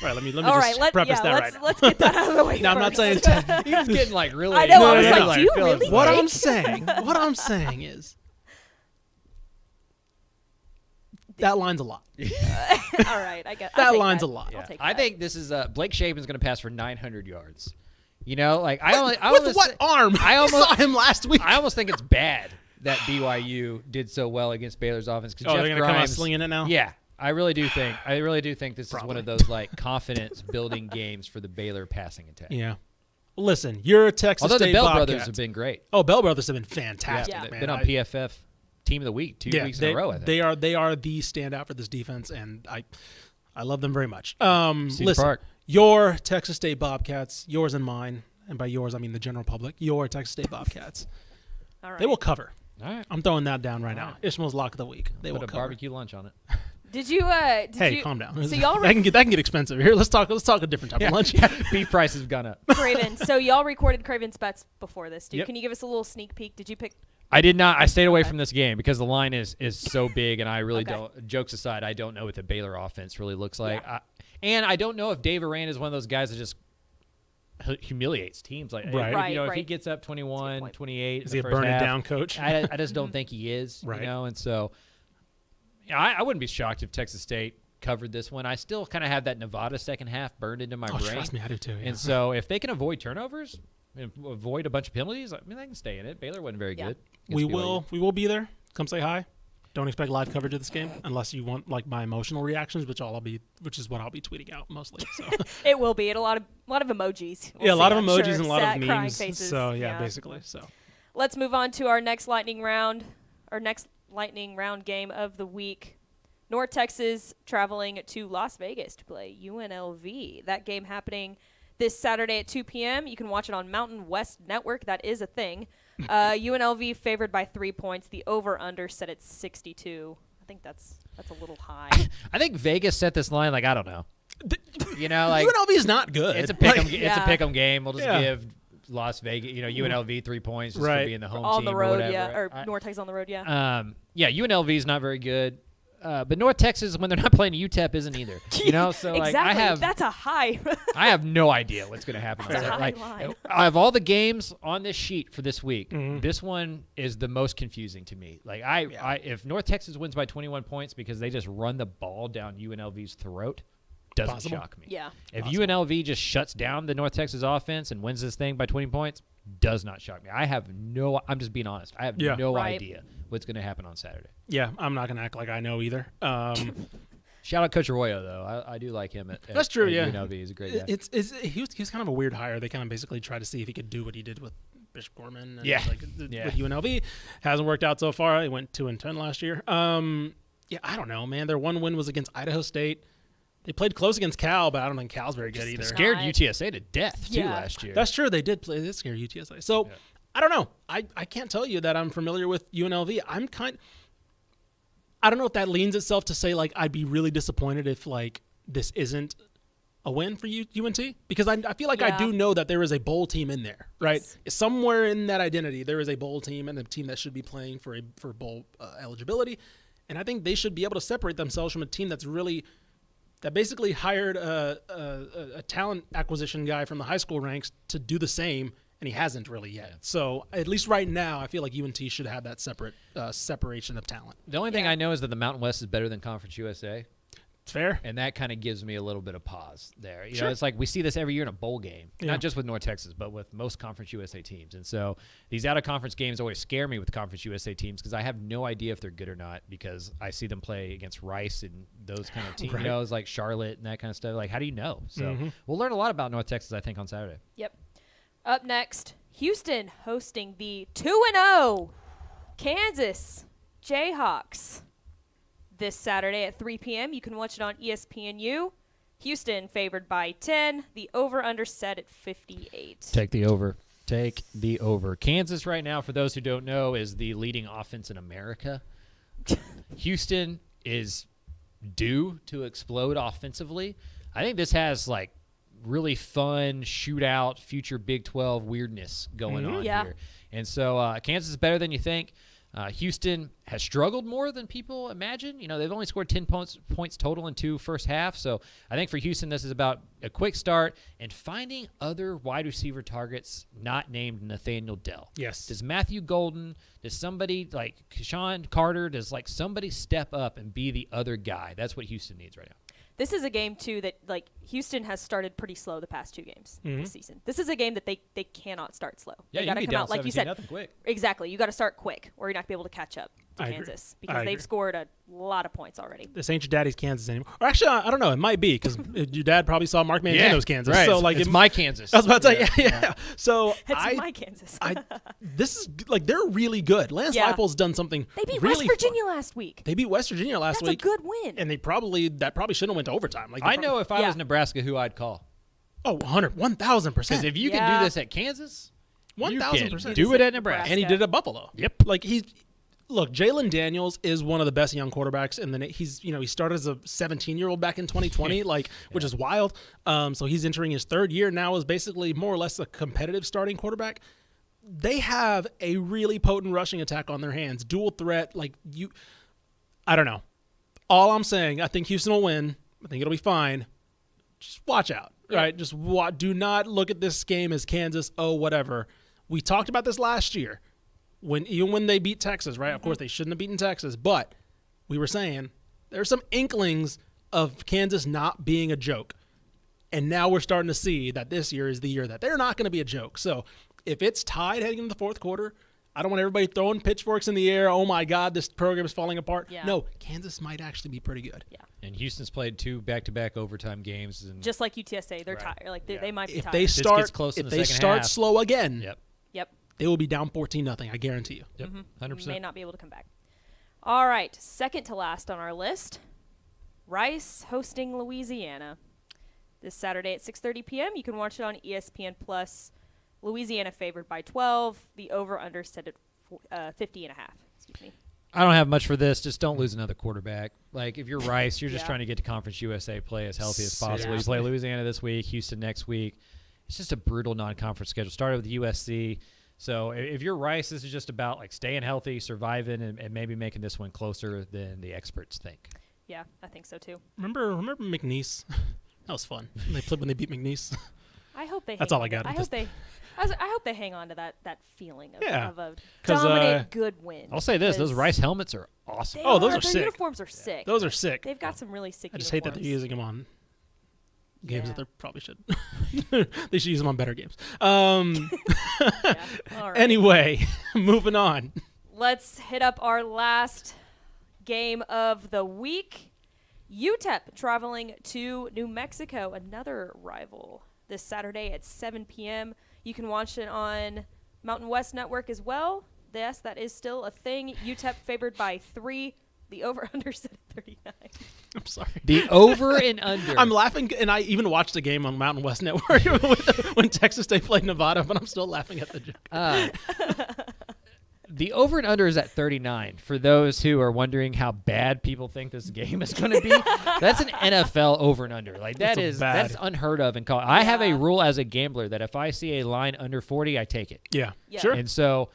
All right, let me just preface that right now. Let's get that out of the way. Now, I'm not saying He was getting like really. I know. I was No. like, do you really? what think? I'm saying is that line's a lot. All right, I get That line's a lot. I'll take I that. think this is Blake Shapen's going to pass for 900 yards. You know, like I With almost what arm? I almost saw him last week. I almost think it's bad that BYU did so well against Baylor's offense. Oh, they're Jeff gonna come out Grimes, slinging it now? Yeah, I really do think this is one of those like confidence building games for the Baylor passing attack. Yeah. Listen, you're a Texas Although State the Bell Bobcat. brothers have been great. Oh, Bell brothers have been fantastic. Yeah. They've man. been on PFF Team of the Week 2 weeks in a row. I think. They are the standout for this defense, and I love them very much. Cedar Listen, Park. your Texas State Bobcats, yours and mine, and by yours I mean the general public. Your Texas State Bobcats, All right. they will cover. All right. I'm throwing that down right now. Ishmael's lock of the week. They Put will a cover. barbecue lunch on it. Did you? Hey, Calm down. So y'all that can get expensive here. Let's talk a different type of lunch. Beef prices have gone up. Craven. So y'all recorded Craven's bets before this, dude. Yep. Can you give us a little sneak peek? Did you pick? I did not. I stayed away from this game because the line is so big, and I really Okay. don't. Jokes aside, I don't know what the Baylor offense really looks like, Yeah. and I don't know if Dave Aranda is one of those guys that just humiliates teams. Like, Right. if he gets up 21, point. 28, Is in he the a first burn it half, down coach? I just don't think he is. Right. You know, and so I wouldn't be shocked if Texas State covered this one. I still kind of have that Nevada second half burned into my Oh, brain. trust me, I do too. Yeah. And so if they can avoid turnovers and avoid a bunch of penalties, I mean, they can stay in it. Baylor wasn't very Yeah. good. we against BYU. will be there. Come say hi. Don't expect live coverage of this game unless you want like my emotional reactions, which is what I'll be tweeting out mostly. So It will be. A lot of emojis. yeah, a lot of I'm emojis sure. and a lot Sad, of crying memes. faces. So yeah, basically. So Let's move on to our next lightning round. Our next lightning round game of the week. North Texas traveling to Las Vegas to play UNLV. That game happening this Saturday at 2 p.m. You can watch it on Mountain West Network. That is a thing. UNLV favored by 3 points. The over/under set at 62. I think that's a little high. I think Vegas set this line like I don't know. You know, like UNLV is not good. it's a pick'em. Like, It's a pick'em game. We'll just Yeah. give Las Vegas, UNLV 3 points just Right. for being the home On team the or road, whatever. yeah. Or North Texas on the road, yeah. UNLV is not very good. But North Texas, when they're not playing UTEP, isn't either. You know, so like exactly. That's a high. I have no idea what's going to happen. That's a Like, high line. I have all the games on this sheet for this week. Mm-hmm. This one is the most confusing to me. Like if North Texas wins by 21 points because they just run the ball down UNLV's throat, doesn't Possible. shock me. Yeah. If UNLV just shuts down the North Texas offense and wins this thing by 20 points, does not shock me. I'm just being honest. I have no Right. idea what's going to happen on Saturday. Yeah, I'm not gonna act like I know either. Shout out Coach Arroyo, though. I do like him. That's true. at Yeah, UNLV. He's a great guy. He was kind of a weird hire. They kind of basically tried to see if he could do what he did with Bishop Gorman. And Yeah. with UNLV, hasn't worked out so far. They went 2-10 last year. Yeah, I don't know, man. Their one win was against Idaho State. They played close against Cal, but I don't think Cal's very good either. Scared Not- UTSA to death too Yeah. last year. That's true. They did scare UTSA. So I don't know. I can't tell you that I'm familiar with UNLV. I don't know if that leans itself to say like I'd be really disappointed if like this isn't a win for UNT, because I feel like I Yeah. do know that there is a bowl team in there, right? Yes. Somewhere in that identity, there is a bowl team and a team that should be playing for bowl eligibility, and I think they should be able to separate themselves from a team that basically hired a talent acquisition guy from the high school ranks to do the same and he hasn't really yet. So at least right now, I feel like UNT should have that separation of talent. The only thing I know is that the Mountain West is better than Conference USA. Fair. And that kind of gives me a little bit of pause there. You Sure. know, it's like we see this every year in a bowl game, Yeah. not just with North Texas, but with most Conference USA teams. And so these out-of-conference games always scare me with Conference USA teams because I have no idea if they're good or not because I see them play against Rice and those kind of teams, Right. you know, it's like Charlotte and that kind of stuff. Like, how do you know? So we'll learn a lot about North Texas, I think, on Saturday. Yep. Up next, Houston hosting the 2-0 Kansas Jayhawks. This Saturday at 3 p.m. You can watch it on ESPNU. Houston favored by 10. The over-under set at 58. Take the over. Take the over. Kansas right now, for those who don't know, is the leading offense in America. Houston is due to explode offensively. I think this has, like, really fun shootout, future Big 12 weirdness going on here. And so Kansas is better than you think. Houston has struggled more than people imagine. You know, they've only scored 10 points total in 2 first half. So I think for Houston, this is about a quick start and finding other wide receiver targets not named Nathaniel Dell. Yes. Does Matthew Golden, does somebody like Sean Carter, does like somebody step up and be the other guy? That's what Houston needs right now. This is a game, too, that, like, Houston has started pretty slow the past 2 games this season. This is a game that they cannot start slow. Yeah, they you got can to be come down out, like you said. 17-0 quick. Exactly. You got to start quick, or you're not going to be able to catch up to I agree. Kansas I because agree. they've scored a lot of points already. This ain't your daddy's Kansas anymore. Or actually, I don't know. It might be because your dad probably saw Mark Mangiano's Kansas. Right. So like, it's my Kansas. I was about to say, yeah. So It's my Kansas. this is like they're really good. Lance Leipold's done something. They beat really West Virginia last week. They beat West Virginia last That's week. a good win. And that probably shouldn't have went to overtime. Like I know if I was Nebraska, who I'd call. Oh, 1,000%. Because if you can do this at Kansas, 1,000%. do it at Nebraska. And he did it at Buffalo. Yep. Like look, Jalen Daniels is one of the best young quarterbacks, and then he started as a 17-year-old back in 2020, which is wild. So he's entering his 3rd year now as basically more or less a competitive starting quarterback. They have a really potent rushing attack on their hands, dual threat. I don't know. All I'm saying, I think Houston will win. I think it'll be fine. Just watch out, right? Just do not look at this game as Kansas. Oh, whatever. We talked about this last year. Even when they beat Texas, right? Of course, they shouldn't have beaten Texas, but we were saying there's some inklings of Kansas not being a joke. And now we're starting to see that this year is the year that they're not going to be a joke. So if it's tied heading into the 4th quarter, I don't want everybody throwing pitchforks in the air. Oh, my God, this program is falling apart. Yeah. No, Kansas might actually be pretty good. Yeah. And Houston's played 2 back-to-back overtime games. And Just like UTSA, they're tired. Like they might be If tired. they gets start, close in if the they second start half. slow again, Yep. they will be down 14-0. I guarantee you. Yep. 100%. May not be able to come back. All right, second to last on our list, Rice hosting Louisiana. This Saturday at 6:30 p.m. You can watch it on ESPN Plus. Louisiana favored by 12. The over/under set at 50.5. Excuse me. I don't have much for this. Just don't lose another quarterback. Like, if you're Rice, you're just Yeah. trying to get to Conference USA play as healthy as possible. You Seriously. play Louisiana this week, Houston next week. It's just a brutal non-conference schedule. Started with USC. So if you're Rice, this is just about like staying healthy, surviving, and maybe making this one closer than the experts think. Yeah, I think so too. Remember McNeese? That was fun. When they beat McNeese. I hope they. That's hang all I on to- got. I hope they hang on to that feeling of, Yeah. of a 'Cause, dominant good win. I'll say this: those because Rice helmets are awesome. Oh, those are their sick. uniforms are sick. Those are sick. They've got some really sick I just uniforms. hate that they're using them on games Yeah. that they probably should. They should use them on better games. Yeah. All right. Anyway, moving on. Let's hit up our last game of the week. UTEP traveling to New Mexico, another rival, this Saturday at 7 p.m. You can watch it on Mountain West Network as well. Yes, that is still a thing. UTEP favored by 3. The over-under set at 39. I'm sorry. The over and under. I'm laughing, and I even watched the game on Mountain West Network when Texas State played Nevada, but I'm still laughing at the joke. The over and under is at 39. For those who are wondering how bad people think this game is going to be, that's an NFL over and under. Like that's unheard of in college. I have a rule as a gambler that if I see a line under 40, I take it. Yeah. Yeah. Sure. And so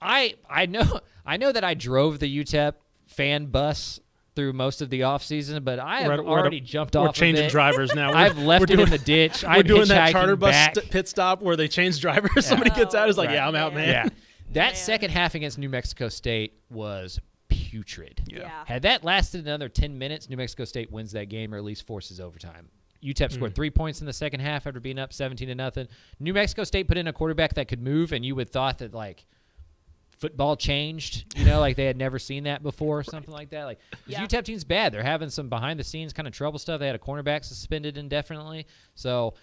I know that I drove the UTEP fan bus through most of the offseason, but I have already jumped off. We're changing of it. drivers now. I've left it in the ditch. We're doing that charter bus back. pit stop where they change drivers. Yeah. Somebody gets out, is like, "Yeah, I'm out, man." Yeah, that second half against New Mexico State was putrid. Yeah. Had that lasted another 10 minutes, New Mexico State wins that game or at least forces overtime. UTEP scored 3 points in the second half after being up 17-0. New Mexico State put in a quarterback that could move, and you would thought that like football changed, like they had never seen that before or something like that. Like the UTEP team's bad. They're having some behind the scenes kind of trouble stuff. They had a cornerback suspended indefinitely. So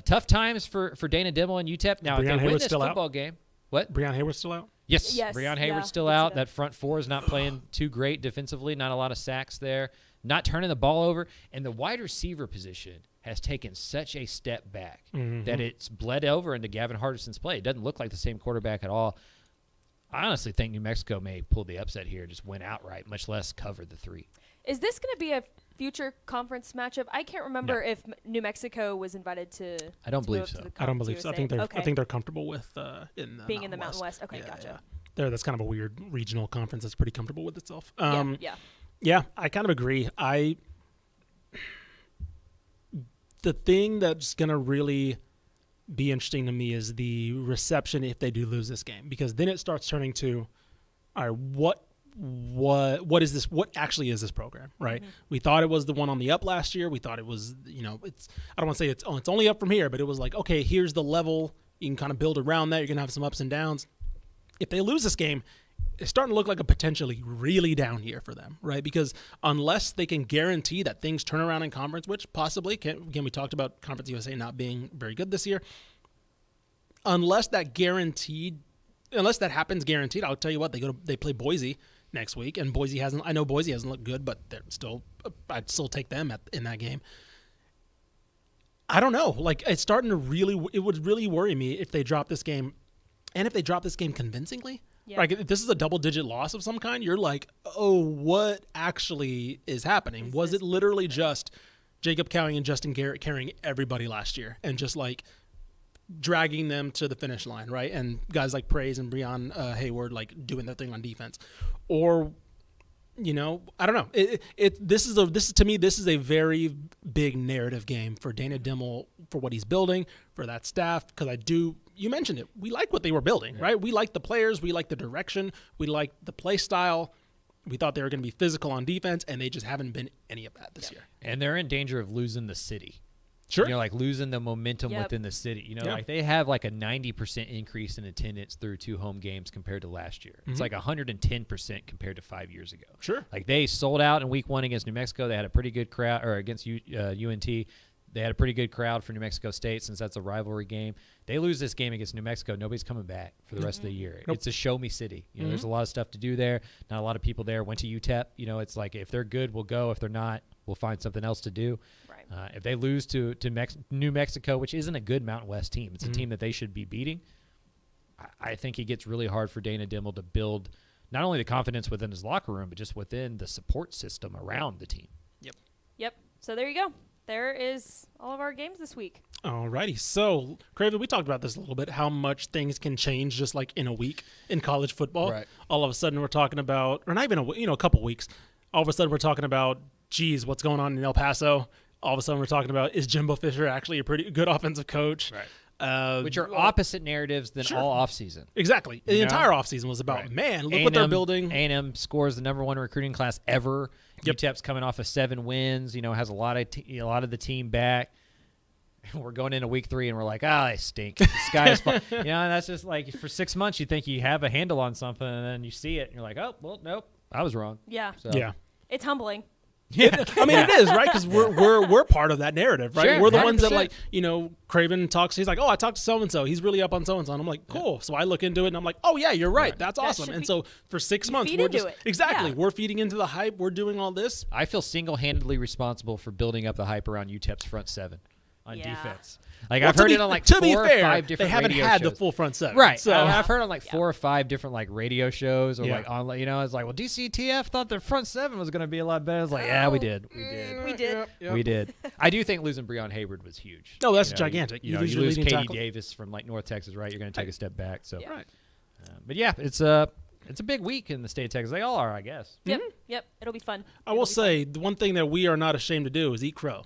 tough times for Dana Dimel and UTEP. Now if they win this football game. What? Breon Hayward's still out? Yes. Breon Hayward's still out. That front four is not playing too great defensively. Not a lot of sacks there. Not turning the ball over. And the wide receiver position has taken such a step back that it's bled over into Gavin Hardison's play. It doesn't look like the same quarterback at all. I honestly think New Mexico may pull the upset here, just win outright, much less cover the 3. Is this going to be a future conference matchup? I can't remember if New Mexico was invited to. I don't believe so. I don't believe so. I think they're comfortable with being in the Mountain West. Okay, gotcha. That's kind of a weird regional conference that's pretty comfortable with itself. Yeah, I kind of agree. The thing that's going to really be interesting to me is the reception if they do lose this game, because then it starts turning to, all right, what is this? What actually is this program, right? We thought it was the one on the up last year. We thought it was, it's, I don't want to say it's only up from here, but it was like, okay, here's the level. You can kind of build around that. You're going to have some ups and downs. If they lose this game, it's starting to look like a potentially really down year for them, right? Because unless they can guarantee that things turn around in conference, which possibly can, again, we talked about Conference USA not being very good this year. Unless that happens guaranteed, I'll tell you what, they play Boise next week, and I know Boise hasn't looked good, but I'd still take them in that game. I don't know. Like, it's starting to it would really worry me if they drop this game, and if they drop this game convincingly. Yeah. Like, if this is a double-digit loss of some kind, you're like, oh, what actually is happening? Was it literally just Jacob Cowing and Justin Garrett carrying everybody last year and just, like, dragging them to the finish line, right? And guys like Praise and Breon Hayward, like, doing their thing on defense? Or, I don't know. This is a very big narrative game for Dana Dimel, for what he's building, for that staff, because you mentioned it. We like what they were building, right? We like the players. We like the direction. We like the play style. We thought they were going to be physical on defense, and they just haven't been any of that this year. And they're in danger of losing the city. Sure. Like losing the momentum within the city. Like they have like a 90% increase in attendance through 2 home games compared to last year. It's like 110% compared to 5 years ago. Sure. Like they sold out in week 1 against New Mexico. They had a pretty good crowd, or against UNT. They had a pretty good crowd for New Mexico State, since that's a rivalry game. They lose this game against New Mexico, nobody's coming back for the rest of the year. Nope. It's a show-me city. There's a lot of stuff to do there. Not a lot of people there. Went to UTEP. It's like if they're good, we'll go. If they're not, we'll find something else to do. Right. If they lose to New Mexico, which isn't a good Mountain West team, it's a team that they should be beating, I think it gets really hard for Dana Dimel to build not only the confidence within his locker room, but just within the support system around the team. Yep. So there you go. There is all of our games this week. Alrighty. So, Craven, we talked about this a little bit, how much things can change just like in a week in college football. Right. All of a sudden we're talking about, or not even a couple weeks, all of a sudden we're talking about, geez, what's going on in El Paso? All of a sudden we're talking about, is Jimbo Fisher actually a pretty good offensive coach? Right. Which are opposite narratives than all offseason. Exactly. The entire offseason was about, man, look what they're building. A&M scores the #1 recruiting class ever. Yep. UTEP's coming off of 7 wins, has a lot of the team back. We're going into week 3 and we're like, they stink. The sky is falling. And that's just like, for 6 months you think you have a handle on something, and then you see it and you're like, oh, well, nope, I was wrong. Yeah. So. Yeah. It's humbling. Yeah. It is, right? Because we're part of that narrative, right? Sure, we're the ones 100%. that, like, Craven talks. He's like, oh, I talked to so-and-so. He's really up on so-and-so. And I'm like, cool. So I look into it and I'm like, oh, yeah, you're right. That's awesome. And so for 6 months, we're just – exactly. Yeah. We're feeding into the hype. We're doing all this. I feel single-handedly responsible for building up the hype around UTEP's front 7 on defense. Like, I've heard it on like 4 or 5 different radio shows. They haven't had the full front 7. Right. So I've heard on like 4 or 5 different like radio shows or like on, it's like, well, DCTF thought their front 7 was going to be a lot better. It's like, yeah, we did. We did. I do think losing Breon Hayward was huge. No, that's gigantic. You lose Katie Davis from like North Texas, right? You're going to take a step back. So, but yeah, it's It's a big week in the state of Texas. They all are, I guess. Yep. It'll be fun. I will say the one thing that we are not ashamed to do is eat crow.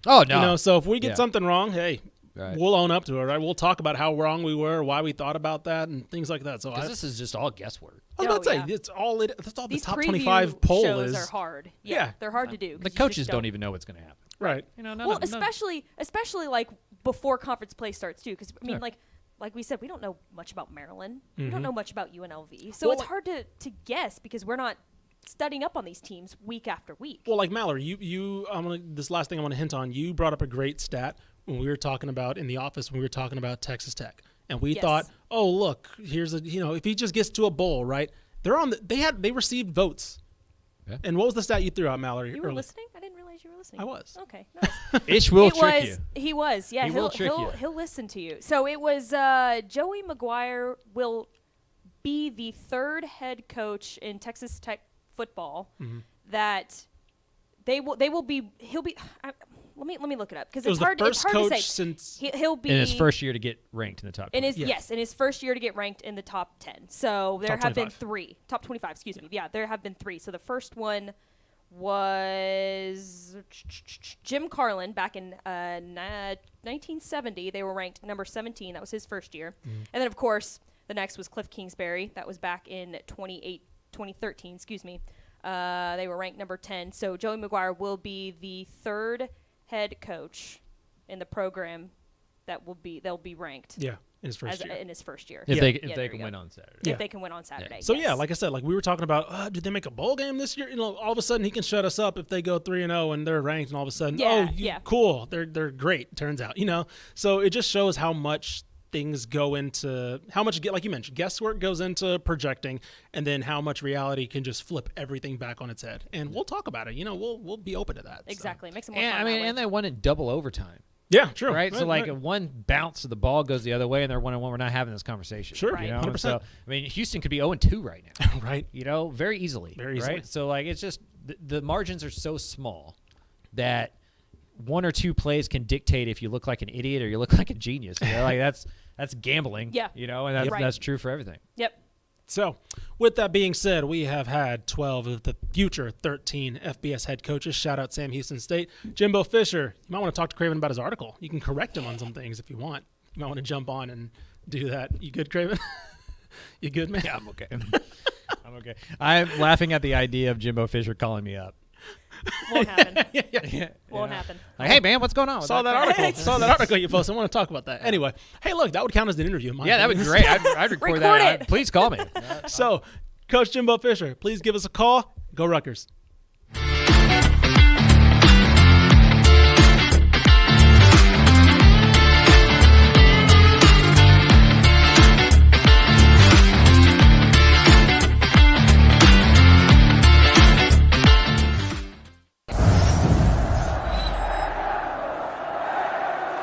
Oh, no. You know, so if we get something wrong, hey, right. we'll own up to it, right? We'll talk about how wrong we were, why we thought about that, and things like that. So this is just all guesswork. I was about to say, that's all These the top preview 25 poll shows is. are hard. Yeah. They're hard to do. The coaches don't even know what's going to happen. Right. You know, Well, especially like before conference play starts too, because I mean, like we said, we don't know much about Maryland. We don't know much about UNLV, so it's hard to guess because we're not studying up on these teams week after week. Well, like Mallory, this last thing I want to hint on. You brought up a great stat when we were talking about in the office when we were talking about Texas Tech, and we thought, oh look, here's if he just gets to a bowl, right? They received votes. Yeah. And what was the stat you threw out, Mallory? You were listening? I didn't realize you were listening. I was. Okay, nice. Ish will trick you. He was. Yeah, he'll listen to you. So it was Joey McGuire will be the third head coach in Texas Tech football that he'll be let me look it up because it's hard to say. Since he'll be in his first year to get ranked in the top 10. in his first year to get ranked in the top 10. So there have been top 25, excuse me. Yeah, there have been 3. So the first one was Jim Carlin back in 1970. They were ranked number 17. That was his first year. And then of course the next was Cliff Kingsbury. That was back in 2013, excuse me. They were ranked number 10. So Joey McGuire will be the third head coach in the program they'll be ranked. Yeah, in his first year. If they can win on Saturday. If they can win on Saturday. So like I said, like we were talking about, did they make a bowl game this year? All of a sudden he can shut us up if they go 3-0 and they're ranked, and all of a sudden, cool, they're great. Turns out, So it just shows how much things go into like you mentioned, guesswork goes into projecting, and then how much reality can just flip everything back on its head. And we'll talk about it. We'll be open to that. Exactly. So. Makes it more fun. And they won in double overtime. Yeah, true. Right? So, one bounce of the ball goes the other way, and they're 1-1. We're not having this conversation. Sure, right. 100%. So, Houston could be 0-2 right now. Right. Very easily. Right? So, it's just the margins are so small that one or two plays can dictate if you look like an idiot or you look like a genius. That's gambling. Yeah. And that's true for everything. Yep. So, with that being said, we have had 12 of the future 13 FBS head coaches. Shout out Sam Houston State. Jimbo Fisher, you might want to talk to Craven about his article. You can correct him on some things if you want. You might want to jump on and do that. You good, Craven? You good, man? Yeah, I'm okay. I'm okay. I'm laughing at the idea of Jimbo Fisher calling me up. Won't happen. Won't happen. Like, hey, man, what's going on? Saw that article you posted. I want to talk about that. Anyway, hey, look, that would count as an interview. That would be great. I'd record that. Please call me. So, Coach Jimbo Fisher, please give us a call. Go Rutgers.